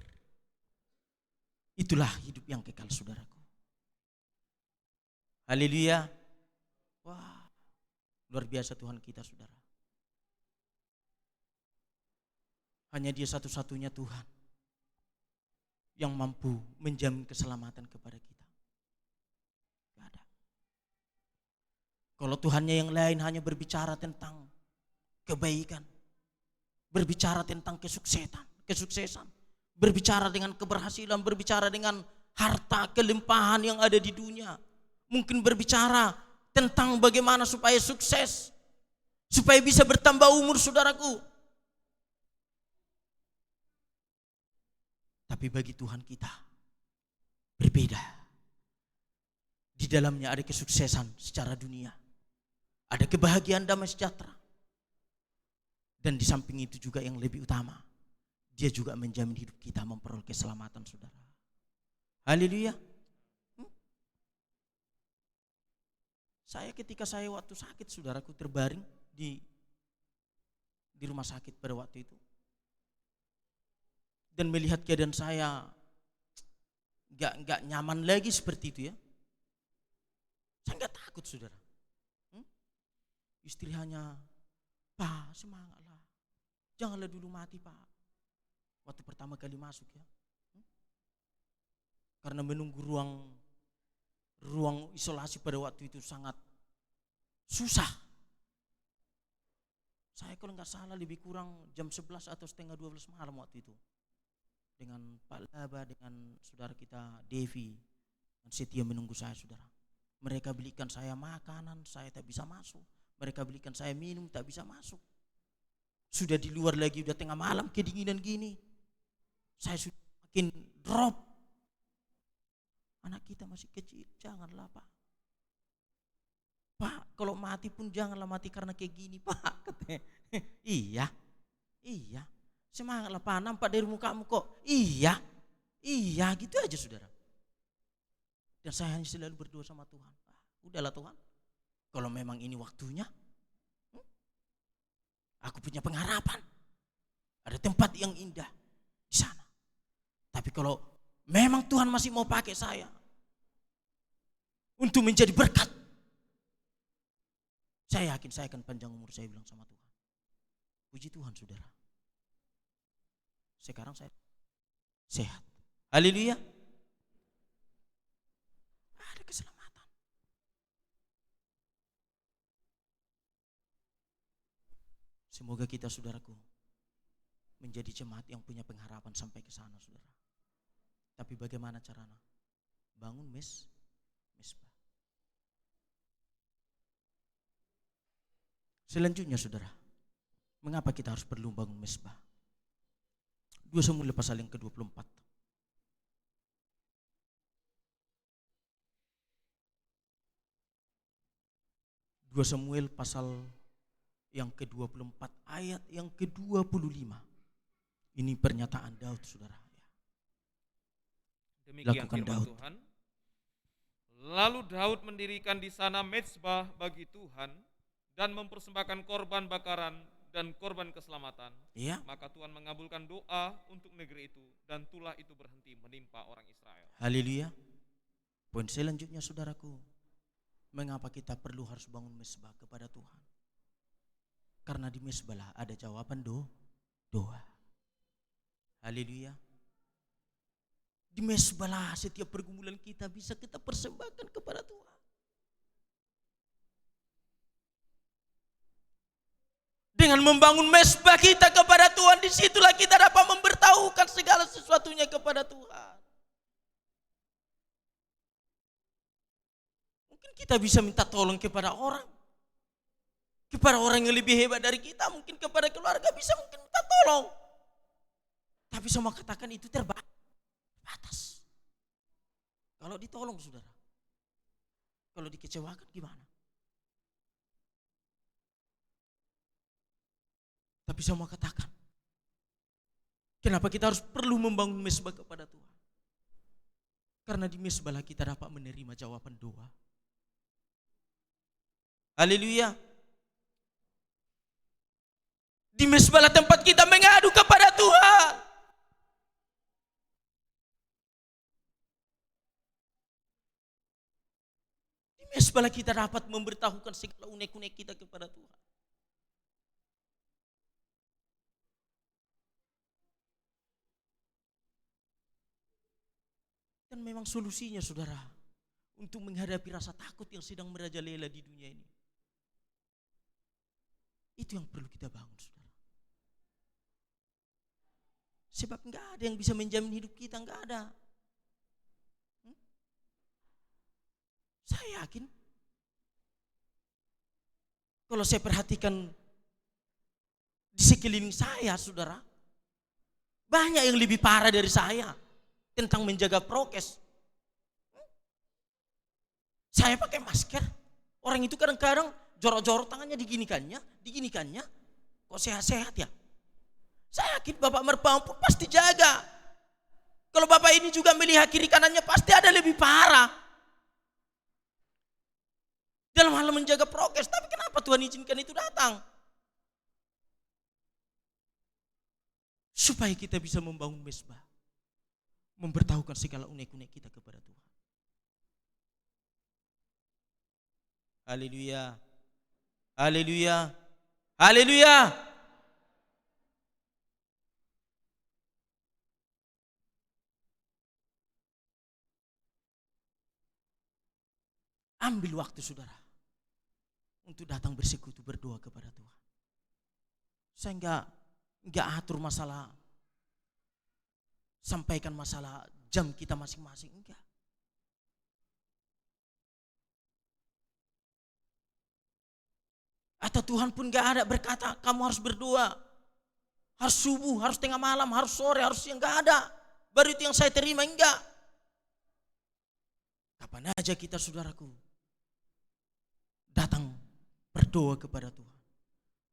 Itulah hidup yang kekal, saudaraku. Haleluya. Wah, luar biasa Tuhan kita, saudara. Hanya Dia satu-satunya Tuhan yang mampu menjamin keselamatan kepada kita. Gak ada. Kalau Tuhannya yang lain hanya berbicara tentang kebaikan, berbicara tentang kesuksesan, berbicara dengan keberhasilan, berbicara dengan harta kelimpahan yang ada di dunia, mungkin berbicara tentang bagaimana supaya sukses, supaya bisa bertambah umur, saudaraku. Tapi bagi Tuhan kita, berbeda. Di dalamnya ada kesuksesan secara dunia, ada kebahagiaan damai sejahtera. Dan di samping itu juga yang lebih utama, dia juga menjamin hidup kita memperoleh keselamatan, saudara. Haleluya. Saya ketika saya waktu sakit, saudaraku, terbaring di rumah sakit pada waktu itu, dan melihat keadaan saya nggak nyaman lagi seperti itu ya, saya nggak takut, saudara. Istri hanya, "Pak, semangatlah, janganlah dulu mati, Pak." Waktu pertama kali masuk ya, karena menunggu ruang isolasi pada waktu itu sangat susah. Saya kalau nggak salah lebih kurang jam 11 atau setengah 12 malam waktu itu, dengan Pak Laba, dengan saudara kita Devi, dan setia menunggu saya, saudara. Mereka belikan saya makanan, saya tak bisa masuk. Mereka belikan saya minum, tak bisa masuk. Sudah di luar lagi, udah tengah malam, kedinginan gini. Saya sudah makin drop. Anak kita masih kecil, janganlah, Pak. Pak, kalau mati pun janganlah mati karena kayak gini, Pak. Katanya. Iya. Semangatlah, Pak, nampak dari mukamu kok. Iya, gitu aja, saudara. Dan saya hanya selalu berdoa sama Tuhan. Udahlah Tuhan, kalau memang ini waktunya, aku punya pengharapan. Ada tempat yang indah di sana. Tapi kalau memang Tuhan masih mau pakai saya untuk menjadi berkat, saya yakin saya akan panjang umur, saya bilang sama Tuhan. Puji Tuhan, saudara. Sekarang saya sehat. Haleluya. Ada keselamatan. Semoga kita, saudaraku, menjadi jemaat yang punya pengharapan sampai ke sana, saudara. Tapi bagaimana caranya? Bangun mesbah. Selanjutnya, saudara, mengapa kita harus perlu bangun mesbah? 2 Samuel pasal yang ke-24. 2 Samuel pasal yang ke-24 ayat yang ke-25. Ini pernyataan Daud, saudara. Demikian Lakukan firman Daud. Tuhan. Lalu Daud mendirikan di sana mezbah bagi Tuhan dan mempersembahkan korban bakaran dan korban keselamatan. Iya. Maka Tuhan mengabulkan doa untuk negeri itu dan tulah itu berhenti menimpa orang Israel. Haleluya. Poin selanjutnya, saudaraku, mengapa kita perlu harus bangun mezbah kepada Tuhan? Karena di mezbah lah ada jawaban doa. Haleluya. Di mezbah lah setiap pergumulan kita bisa kita persembahkan kepada Tuhan. Dengan membangun mezbah kita kepada Tuhan, disitulah kita dapat memberitahukan segala sesuatunya kepada Tuhan. Mungkin kita bisa minta tolong kepada orang yang lebih hebat dari kita, mungkin kepada keluarga bisa mungkin minta tolong. Tapi semua katakan itu terbatas. Kalau ditolong, saudara, kalau dikecewakan gimana? Tapi saya mau katakan, kenapa kita harus perlu membangun mezbah kepada Tuhan? Karena di mezbah lah kita dapat menerima jawaban doa. Haleluya. Di mezbah lah tempat kita mengadu kepada Tuhan. Di mezbah lah kita dapat memberitahukan segala unek-unek kita kepada Tuhan. Dan memang solusinya, saudara, untuk menghadapi rasa takut yang sedang merajalela di dunia ini, itu yang perlu kita bangun, saudara. Sebab enggak ada yang bisa menjamin hidup kita, enggak ada. Saya yakin kalau saya perhatikan di sekeliling saya, saudara, banyak yang lebih parah dari saya tentang menjaga prokes. Saya pakai masker. Orang itu kadang-kadang jorok-jorok tangannya diginikannya. Kok sehat-sehat ya? Saya yakin bapak mertua pun pasti jaga. Kalau bapak ini juga melihat kiri kanannya pasti ada lebih parah. Dalam hal menjaga prokes, tapi kenapa Tuhan izinkan itu datang? Supaya kita bisa membangun mesbah. Memberitahukan segala unek-unek kita kepada Tuhan. Haleluya. Haleluya. Haleluya. Ambil waktu saudara untuk datang bersekutu berdoa kepada Tuhan. Saya enggak atur masalah, sampaikan masalah jam kita masing-masing, enggak. Atau Tuhan pun enggak ada berkata kamu harus berdoa, harus subuh, harus tengah malam, harus sore, harus siang, enggak ada. Baru itu yang saya terima, enggak. Kapan aja kita saudaraku datang berdoa kepada Tuhan.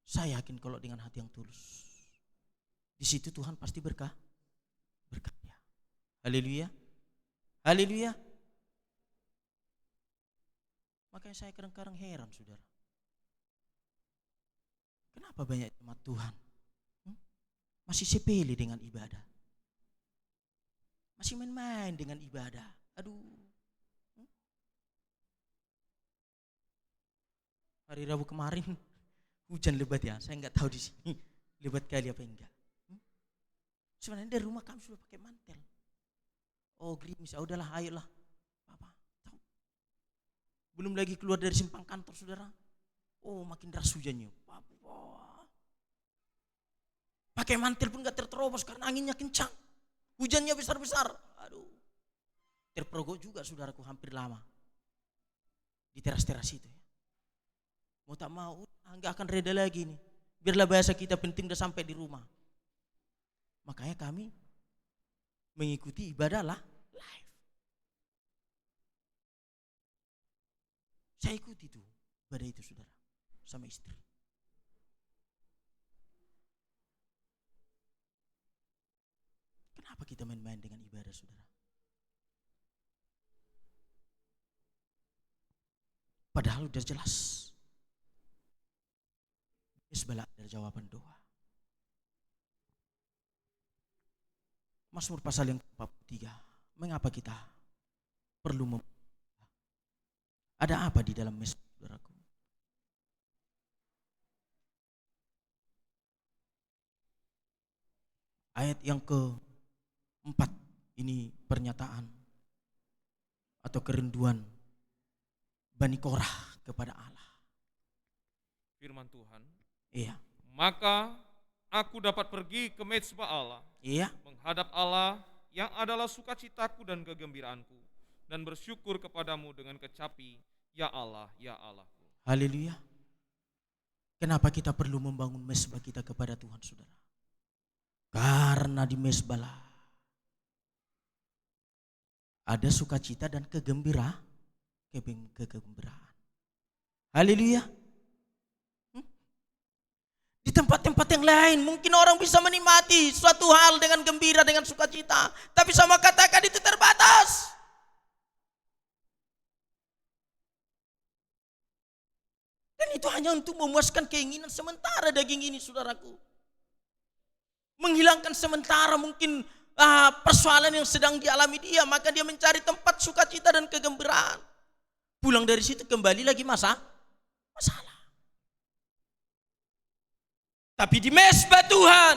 Saya yakin kalau dengan hati yang tulus, di situ Tuhan pasti berkarya. Haleluya. Haleluya. Makanya saya kadang-kadang heran saudara. Kenapa banyak jemaat Tuhan masih sepele dengan ibadah? Masih main-main dengan ibadah. Aduh. Hari Rabu kemarin hujan lebat ya, saya enggak tahu di sini lebat kali apa enggak. Sebenarnya dari rumah kami sudah pakai mantel. Oh gerimis, udahlah ayolah. Apa? Tahu. Belum lagi keluar dari simpang kantor saudara. Oh makin deras hujannya. Pakai mantel pun enggak terterobos karena anginnya kencang. Hujannya besar-besar. Aduh. Terperogok juga saudaraku hampir lama. Di teras-teras itu ya. Mau tak mau, enggak akan reda lagi nih. Biarlah bahasa kita penting udah sampai di rumah. Makanya kami mengikuti ibadah lah live. Saya ikuti tuh ibadah itu saudara, sama istri. Kenapa kita main-main dengan ibadah saudara? Padahal udah jelas. Isbala dari jawaban doa. Mazmur pasal yang ke-43. Mengapa kita perlu ada apa di dalam mesbah saudaraku? Ayat yang ke-4 ini pernyataan atau kerinduan Bani Korah kepada Allah. Firman Tuhan. Iya. Maka aku dapat pergi ke mezbah Allah. Iya. Menghadap Allah yang adalah sukacitaku dan kegembiraanku. Dan bersyukur kepadamu dengan kecapi, ya Allah, ya Allahku. Haleluya. Kenapa kita perlu membangun mezbah kita kepada Tuhan saudara? Karena di mezbah ada sukacita dan kegembiraan. Haleluya. Di tempat-tempat yang lain mungkin orang bisa menikmati suatu hal dengan gembira, dengan sukacita. Tapi sama katakan itu terbatas. Dan itu hanya untuk memuaskan keinginan sementara daging ini saudaraku. Menghilangkan sementara mungkin persoalan yang sedang dialami dia. Maka dia mencari tempat sukacita dan kegembiraan. Pulang dari situ kembali lagi masalah. Tapi di mezbah Tuhan,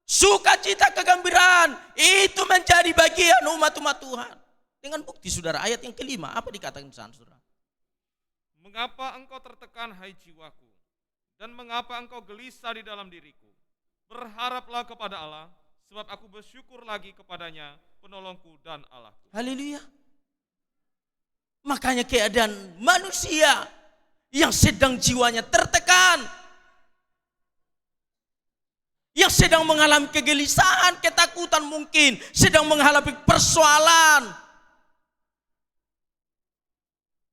sukacita kegembiraan itu menjadi bagian umat-umat Tuhan. Dengan bukti saudara, ayat yang ke-5, apa dikatakan di sana saudara? Mengapa engkau tertekan hai jiwaku, dan mengapa engkau gelisah di dalam diriku? Berharaplah kepada Allah, sebab aku bersyukur lagi kepadanya, penolongku dan Allahku. Haleluya. Makanya keadaan manusia yang sedang jiwanya tertekan, yang sedang mengalami kegelisahan, ketakutan mungkin, sedang menghadapi persoalan.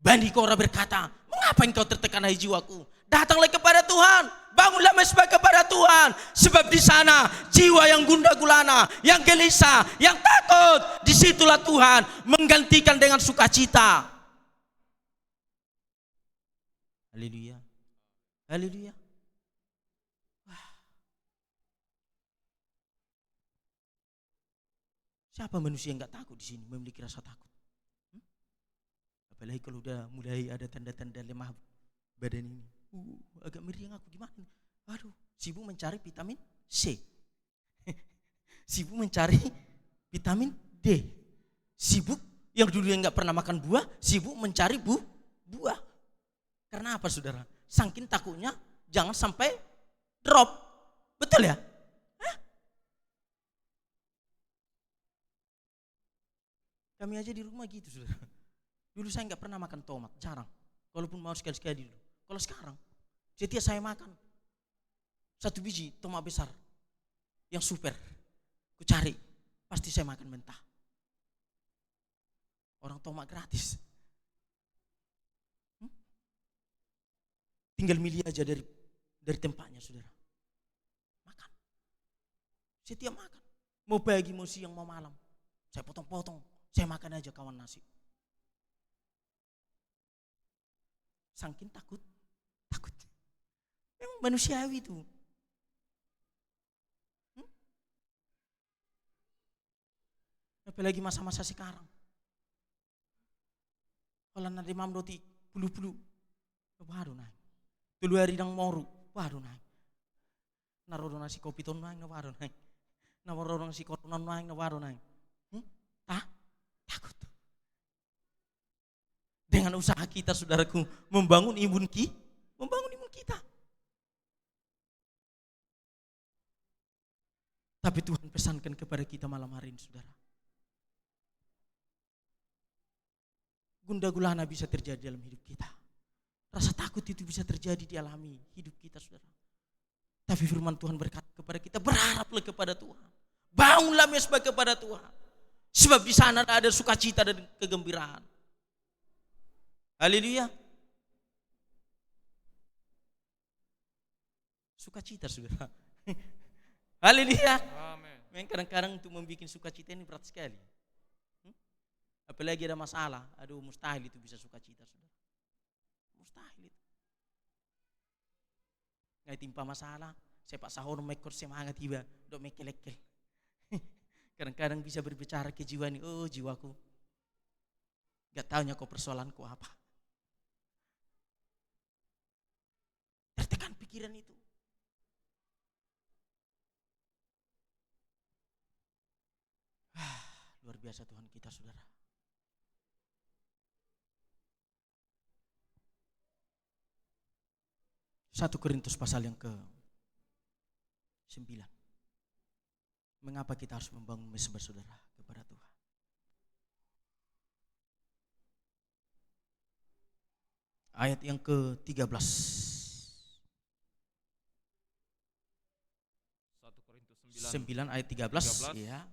Bani Korah berkata, mengapa engkau tertekan hai jiwaku? Datanglah kepada Tuhan, bangunlah mesbah kepada Tuhan. Sebab di sana jiwa yang gundah gulana, yang gelisah, yang takut, disitulah Tuhan menggantikan dengan sukacita. Haleluya, haleluya. Siapa manusia yang nggak takut di sini memiliki rasa takut? Apalagi kalau udah mulai ada tanda-tanda lemah badan ini. Agak meriang aku gimana? Aduh, sibuk mencari vitamin C. Sibuk mencari vitamin D. Sibuk yang dulu yang nggak pernah makan buah, sibuk mencari buah. Karena apa saudara? Saking takutnya jangan sampai drop. Betul ya? Kami aja di rumah gitu saudara. Dulu saya nggak pernah makan tomat, jarang. Walaupun mau sekali-sekali dulu. Kalau sekarang, setiap saya makan 1 biji tomat besar yang super, ku cari, pasti saya makan mentah. Orang tomat gratis. Tinggal milih aja dari tempatnya saudara. Makan. Setiap makan. Mau pagi, mau siang, mau malam. Saya potong-potong. Saya makan aja kawan nasi. Saking takut. Memang manusiawi itu. Apalagi masa-masa sekarang. Kalau nanti mam roti pulu-pulu, baru naik. Tulu hari nang moru, baru naik. Naruh nasi kopi ton naik, baru naik. Naruh nasi kopi ton naik, baru naik. Takut. Dengan usaha kita saudaraku membangun imun kita. Tapi Tuhan pesankan kepada kita malam hari ini saudara. Gundah gulana bisa terjadi dalam hidup kita. Rasa takut itu bisa terjadi di alami hidup kita saudara. Tapi firman Tuhan berkata kepada kita, berharaplah kepada Tuhan. Bangunlah mesbah kepada Tuhan. Sebab di sana ada sukacita dan kegembiraan. Haleluya. Sukacita saudara. Haleluya. Amin. Kadang-kadang untuk membuat sukacita ini berat sekali. Apalagi ada masalah, aduh mustahil itu bisa sukacita saudara. Mustahil itu. Nggak timpa masalah, sepak sahur mekor semangat tiba, dok mekel-ekel. Kadang-kadang bisa berbicara ke jiwa ini, oh jiwaku, gak taunya kau persoalanku apa. Tertekan pikiran itu. Luar biasa Tuhan kita saudara. Satu Korintus pasal yang ke-9. Mengapa kita harus membangun mesbah saudara kepada Tuhan? Ayat yang ke-13. 1 Korintus 9 ayat 13. Iya.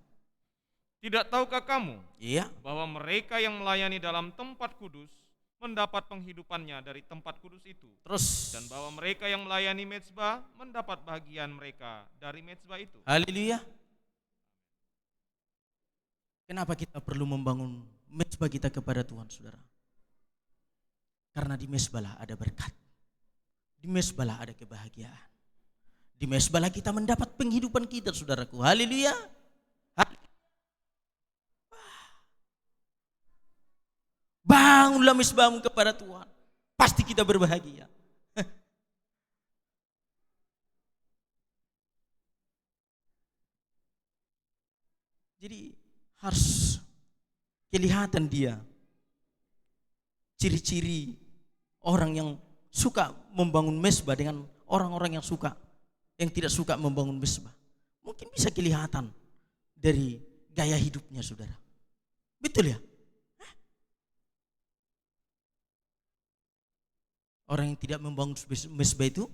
Tidak tahukah kamu Iya. bahwa mereka yang melayani dalam tempat kudus mendapat penghidupannya dari tempat kudus itu, Terus. dan bahwa mereka yang melayani mezbah mendapat bagian mereka dari mezbah itu. Haleluya. Kenapa kita perlu membangun mezbah kita kepada Tuhan saudara? Karena di mezbahlah ada berkat. Di mezbahlah ada kebahagiaan. Di mezbahlah kita mendapat penghidupan kita saudaraku. Haleluya. Bangunlah mezbahmu kepada Tuhan. Pasti kita berbahagia. Jadi harus kelihatan dia ciri-ciri orang yang suka membangun mezbah dengan orang-orang yang tidak suka membangun mezbah. Mungkin bisa kelihatan dari gaya hidupnya saudara. Betul ya? Orang yang tidak membangun mezbah itu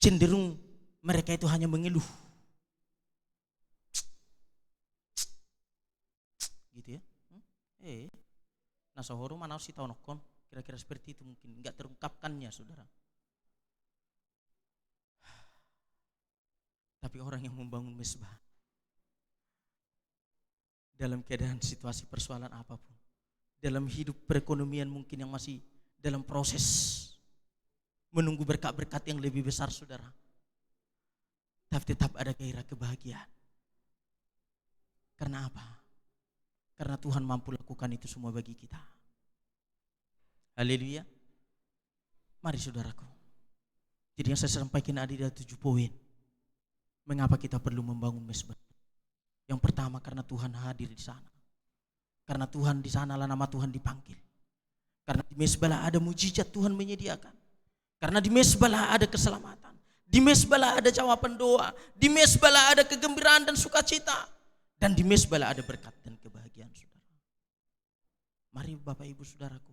cenderung mereka itu hanya mengeluh. Gitu ya. Nah sohoro mana sih tahu nokon, kira-kira seperti itu mungkin nggak terungkapkannya saudara. Tapi orang yang membangun mesbah dalam keadaan situasi persoalan apapun, dalam hidup perekonomian mungkin yang masih dalam proses menunggu berkat-berkat yang lebih besar saudara, tapi tetap ada gairah kebahagiaan. Karena apa? Karena Tuhan mampu lakukan itu semua bagi kita. Haleluya. Mari saudaraku. Jadi yang saya sampaikan ada 7 poin. Mengapa kita perlu membangun mesbah? Yang pertama karena Tuhan hadir di sana. Karena Tuhan di sanalah nama Tuhan dipanggil. Karena di mesbah ada mujizat Tuhan menyediakan. Karena di mesbah ada keselamatan. Di mesbah ada jawaban doa. Di mesbah ada kegembiraan dan sukacita. Dan di mesbah ada berkat dan kebahagiaan saudara. Mari Bapak Ibu Saudaraku,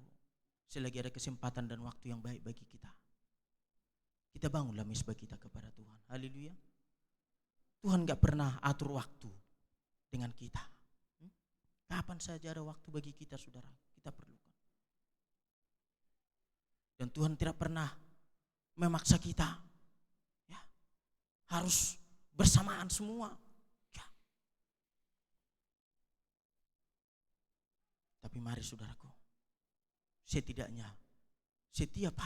selagi ada kesempatan dan waktu yang baik bagi kita, kita bangunlah mesbah kita kepada Tuhan. Haleluya. Tuhan gak pernah atur waktu dengan kita. Kapan saja ada waktu bagi kita saudara, kita perlukan. Dan Tuhan tidak pernah memaksa kita ya, harus bersamaan semua ya. Tapi mari saudaraku, setidaknya setiap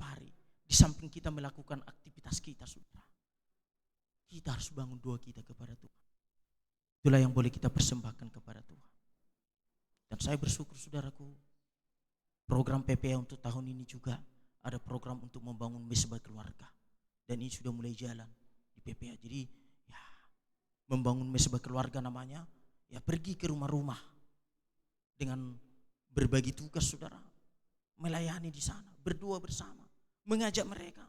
hari di samping kita melakukan aktivitas kita saudara, kita harus bangun doa kita kepada Tuhan. Itulah yang boleh kita persembahkan kepada Tuhan. Dan saya bersyukur saudaraku, program PPA untuk tahun ini juga ada program untuk membangun mesbah keluarga. Dan ini sudah mulai jalan di PPA. Jadi ya, membangun mesbah keluarga namanya, ya pergi ke rumah-rumah dengan berbagi tugas saudara, melayani di sana, berdoa bersama, mengajak mereka.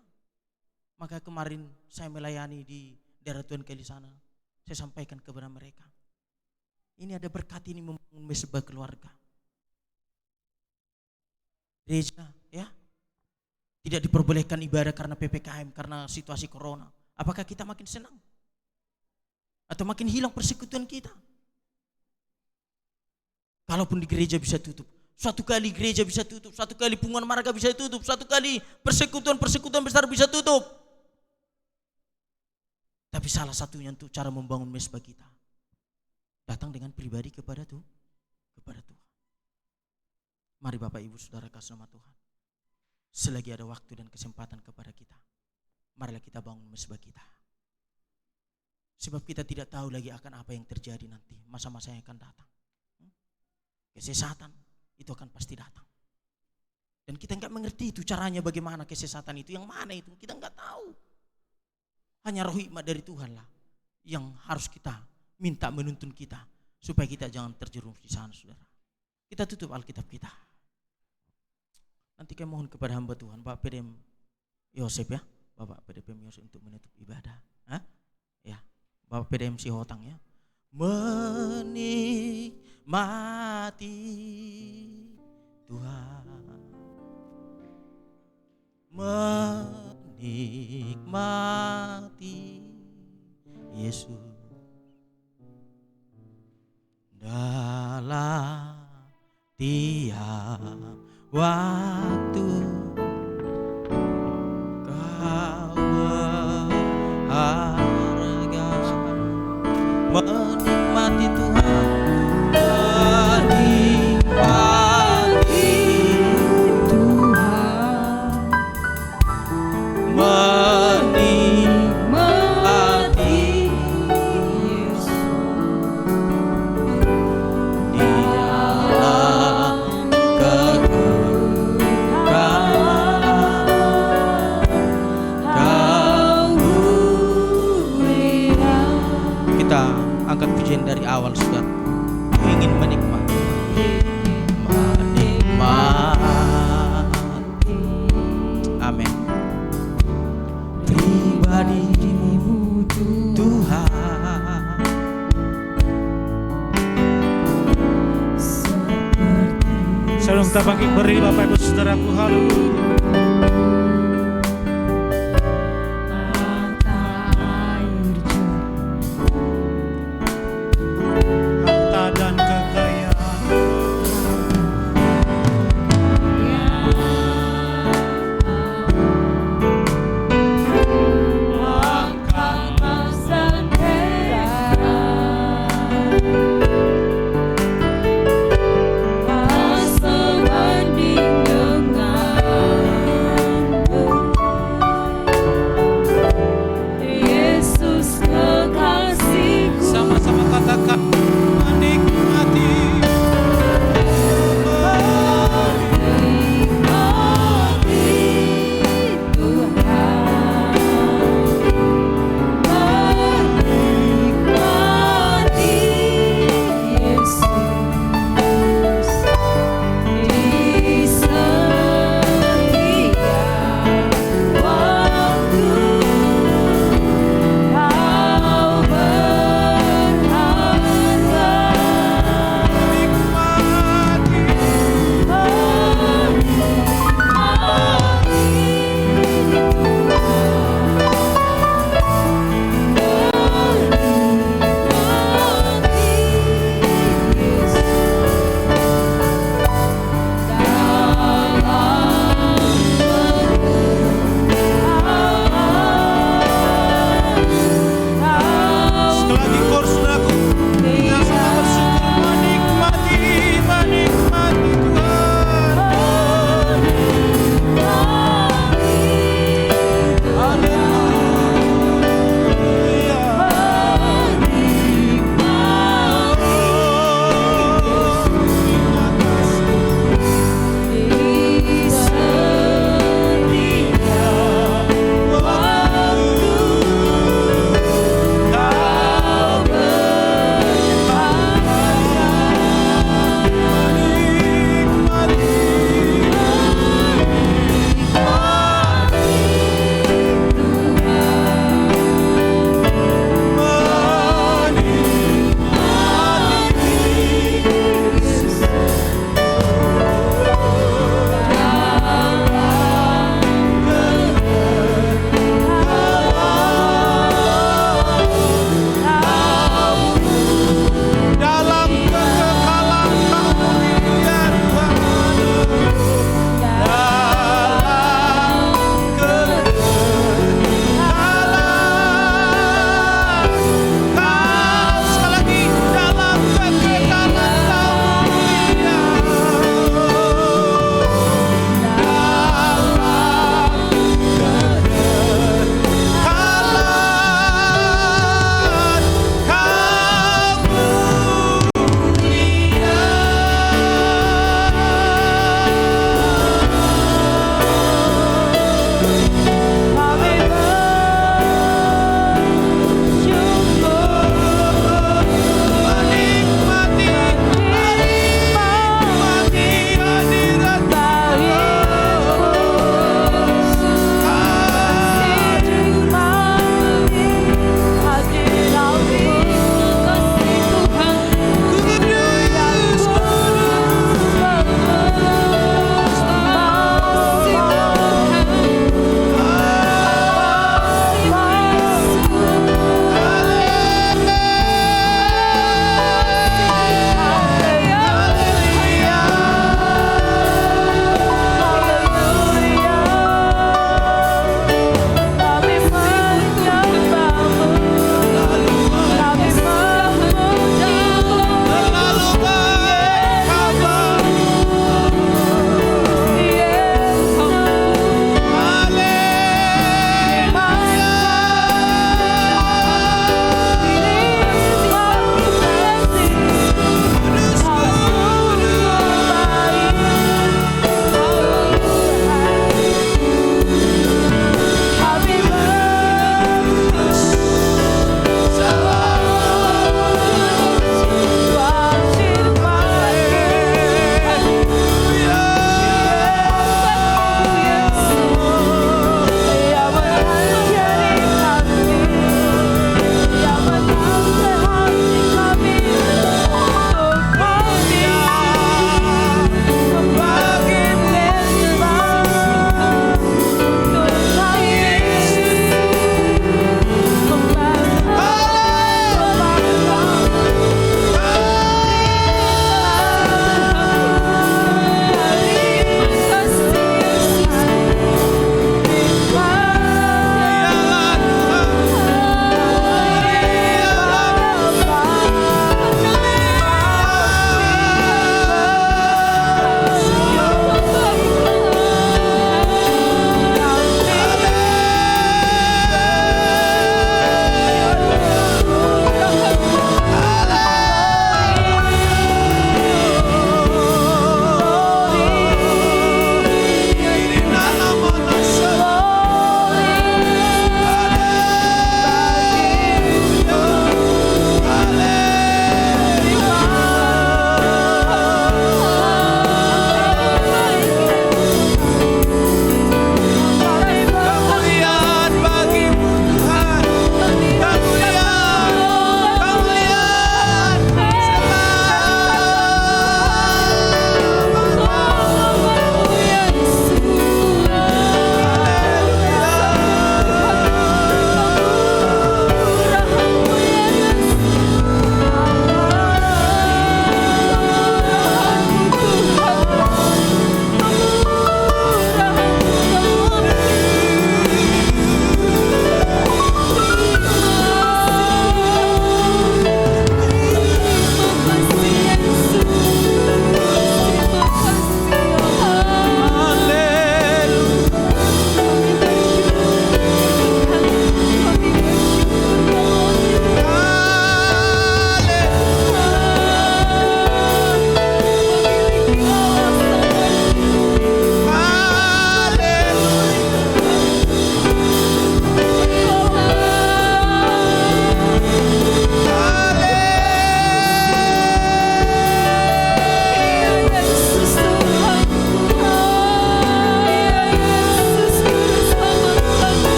Maka kemarin saya melayani di daerah Tuhan Kali sana, saya sampaikan kepada mereka, ini ada berkat ini membangun mesbah keluarga. Gereja ya tidak diperbolehkan ibadah karena PPKM, karena situasi corona. Apakah kita makin senang? Atau makin hilang persekutuan kita? Kalaupun di gereja bisa tutup, suatu kali gereja bisa tutup, suatu kali punggungan marga bisa tutup, suatu kali persekutuan besar bisa tutup. Tapi salah satunya untuk cara membangun mesbah kita, datang dengan pribadi kepada Tuhan. Mari Bapak Ibu Saudara kasih nama Tuhan, selagi ada waktu dan kesempatan kepada kita, marilah kita bangun mesbah kita. Sebab kita tidak tahu lagi akan apa yang terjadi nanti, masa-masa yang akan datang. Kesesatan itu akan pasti datang. Dan kita enggak mengerti itu caranya bagaimana kesesatan itu, yang mana itu, kita enggak tahu. Hanya roh hikmat dari Tuhan lah yang harus kita minta menuntun kita supaya kita jangan terjerumus di sana saudara. Kita tutup Alkitab kita. Nanti kami mohon kepada hamba Tuhan Bapak PDM Yosef ya, Bapak PDM Yosef untuk menutup ibadah. Ya, Bapak PDM si Hotang ya. Menikmati Tuhan, menikmati Yesus dalam tiap waktu kau berharga, menikmati Tuhan, menikmati Tuhan, menikmati Yesus di dalam kegeraman kita angkat pujian dari awal saudara. Ingin menikmati amin pribadimu Tuhan, Sebelum kita bangkit beri Bapak Ibu Saudaraku, haleluya. Harta dan kekayaan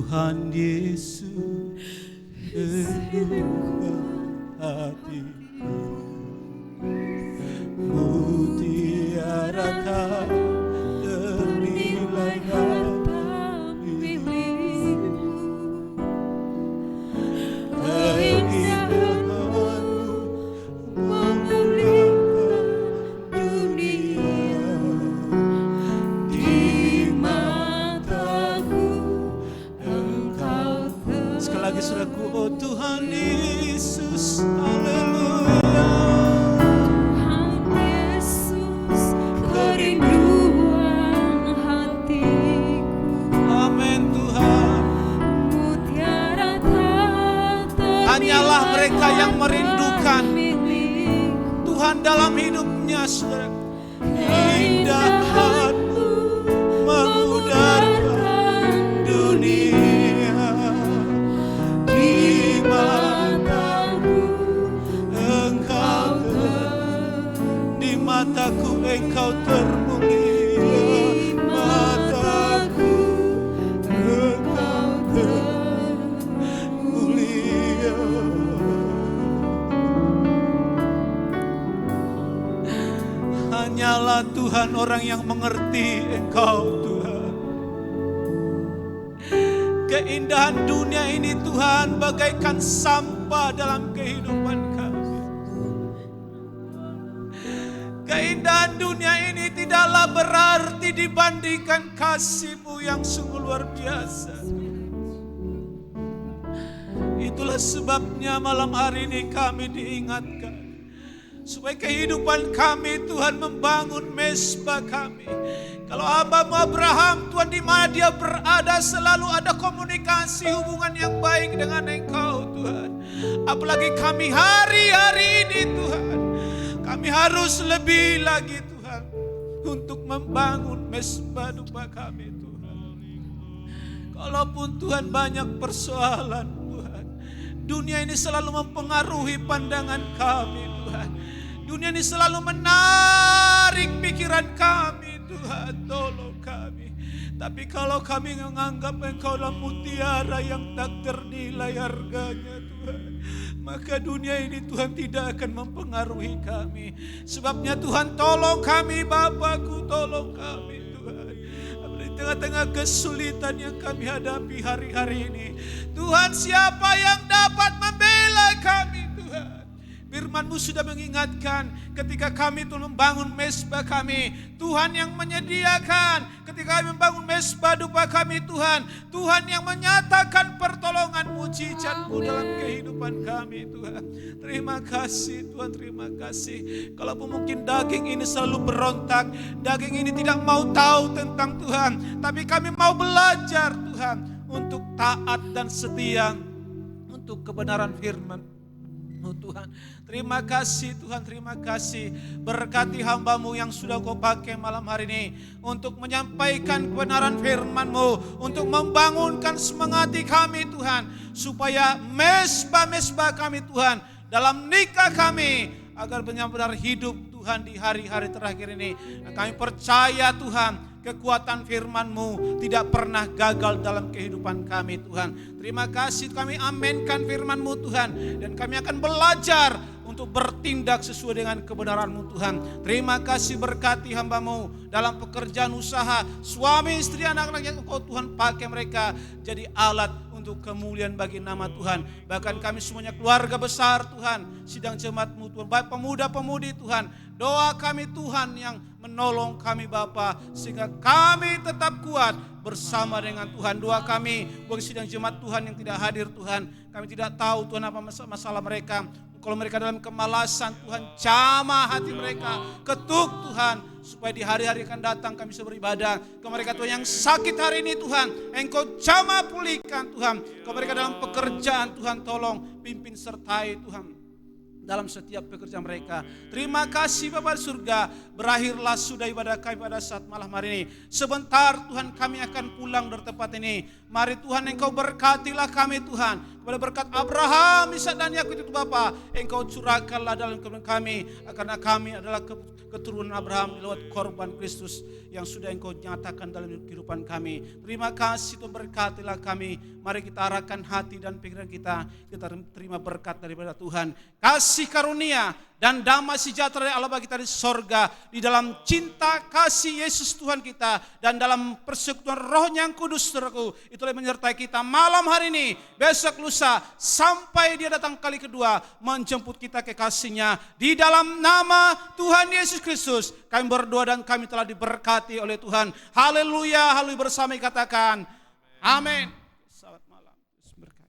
Tuhan Yesus, teguhkan hatiku, mutiara tak ternilai dapat milikmu. Keindahanmu mengubahkan dunia, di mataku Engkau terang. Sekali lagi saudaraku, oh Tuhan Yesus, haleluya. Tuhan Yesus, kerinduan hatiku, Amin Tuhan. mutiara tak ternilai Hanyalah mereka yang merindukan milikku. Tuhan dalam hidupnya, saudara. Keindahanmu memudarkan dunia, di mataku Engkau di mataku Engkau termulia, di mataku Engkau termulia. Hanyalah Tuhan orang yang mengerti Engkau Tuhan. Keindahan dunia ini Tuhan bagaikan sampah dalam kehidupan kami. Keindahan dunia ini tidaklah berarti dibandingkan kasih-Mu yang sungguh luar biasa. Itulah sebabnya malam hari ini kami diingatkan, supaya kehidupan kami Tuhan membangun mesbah kami. Kalau hamba-Mu Abraham Tuhan, di mana dia berada selalu ada komunikasi hubungan yang baik dengan Engkau Tuhan. Apalagi kami hari-hari ini Tuhan, kami harus lebih lagi Tuhan untuk membangun mesbah dupa kami Tuhan. Kalaupun Tuhan banyak persoalan Tuhan, dunia ini selalu mempengaruhi pandangan kami Tuhan. Dunia ini selalu menarik pikiran kami Tuhan, tolong kami. Tapi kalau kami menganggap Engkau adalah mutiara yang tak ternilai harganya Tuhan, maka dunia ini Tuhan tidak akan mempengaruhi kami. Sebabnya Tuhan tolong kami Bapakku, tolong kami Tuhan. Di tengah-tengah kesulitan yang kami hadapi hari-hari ini, Tuhan, siapa yang dapat membela kami Tuhan? Firman-Mu sudah mengingatkan ketika kami itu membangun mesbah kami, Tuhan yang menyediakan. Ketika kami membangun mesbah dupa kami Tuhan, Tuhan yang menyatakan pertolongan mujizat-Mu dalam kehidupan kami Tuhan. Terima kasih Tuhan, terima kasih. Kalaupun mungkin daging ini selalu berontak, daging ini tidak mau tahu tentang Tuhan, tapi kami mau belajar Tuhan untuk taat dan setia untuk kebenaran firman. Oh Tuhan, terima kasih Tuhan, terima kasih. Berkati hamba-Mu yang sudah Kau pakai malam hari ini untuk menyampaikan kebenaran firman-Mu, untuk membangunkan semangat kami Tuhan, supaya mesbah-mesbah kami Tuhan dalam nikah kami agar benar-benar hidup Tuhan di hari-hari terakhir ini. Dan kami percaya Tuhan, kekuatan firman-Mu tidak pernah gagal dalam kehidupan kami Tuhan. Terima kasih, kami aminkan firman-Mu Tuhan, dan kami akan belajar untuk bertindak sesuai dengan kebenaran-Mu Tuhan. Terima kasih, berkati hamba-Mu dalam pekerjaan usaha, suami istri anak-anak yang Engkau Tuhan pakai mereka jadi alat untuk kemuliaan bagi nama Tuhan. Bahkan kami semuanya keluarga besar Tuhan, sidang jemaat-Mu Tuhan, baik pemuda-pemudi Tuhan, doa kami Tuhan yang menolong kami Bapa, sehingga kami tetap kuat bersama dengan Tuhan. Doa kami bagi sidang jemaat Tuhan yang tidak hadir Tuhan, kami tidak tahu Tuhan apa masalah mereka. Kalau mereka dalam kemalasan Tuhan, jamah hati mereka, ketuk Tuhan, supaya di hari-hari akan datang kami bisa beribadah. Kalau mereka Tuhan yang sakit hari ini Tuhan, Engkau jamah pulihkan Tuhan. Kalau mereka dalam pekerjaan Tuhan, tolong pimpin sertai Tuhan dalam setiap pekerjaan mereka. Terima kasih Bapa di surga. Berakhirlah sudah ibadah kami pada saat malam hari ini. Sebentar Tuhan kami akan pulang dari tempat ini. Mari Tuhan Engkau berkatilah kami Tuhan. Pada berkat Abraham, Ishak dan Yakub itu Bapa, Engkau curahkanlah dalam kehidupan kami, karena kami adalah keturunan Abraham lewat korban Kristus yang sudah Engkau nyatakan dalam kehidupan kami. Terima kasih Tuhan, berkatilah kami. Mari kita arahkan hati dan pikiran kita terima berkat daripada Tuhan. Kasih karunia dan damai sejahtera dari Allah bagi kita di sorga, di dalam cinta kasih Yesus Tuhan kita, dan dalam persekutuan Roh-Nya yang Kudus, saudaraku, itulah yang menyertai kita malam hari ini, besok lusa, sampai Dia datang kali kedua menjemput kita ke kasih-Nya. Di dalam nama Tuhan Yesus Kristus kami berdoa dan kami telah diberkati oleh Tuhan. Haleluya, haleluya, bersama katakan amin. Selamat malam, berkati.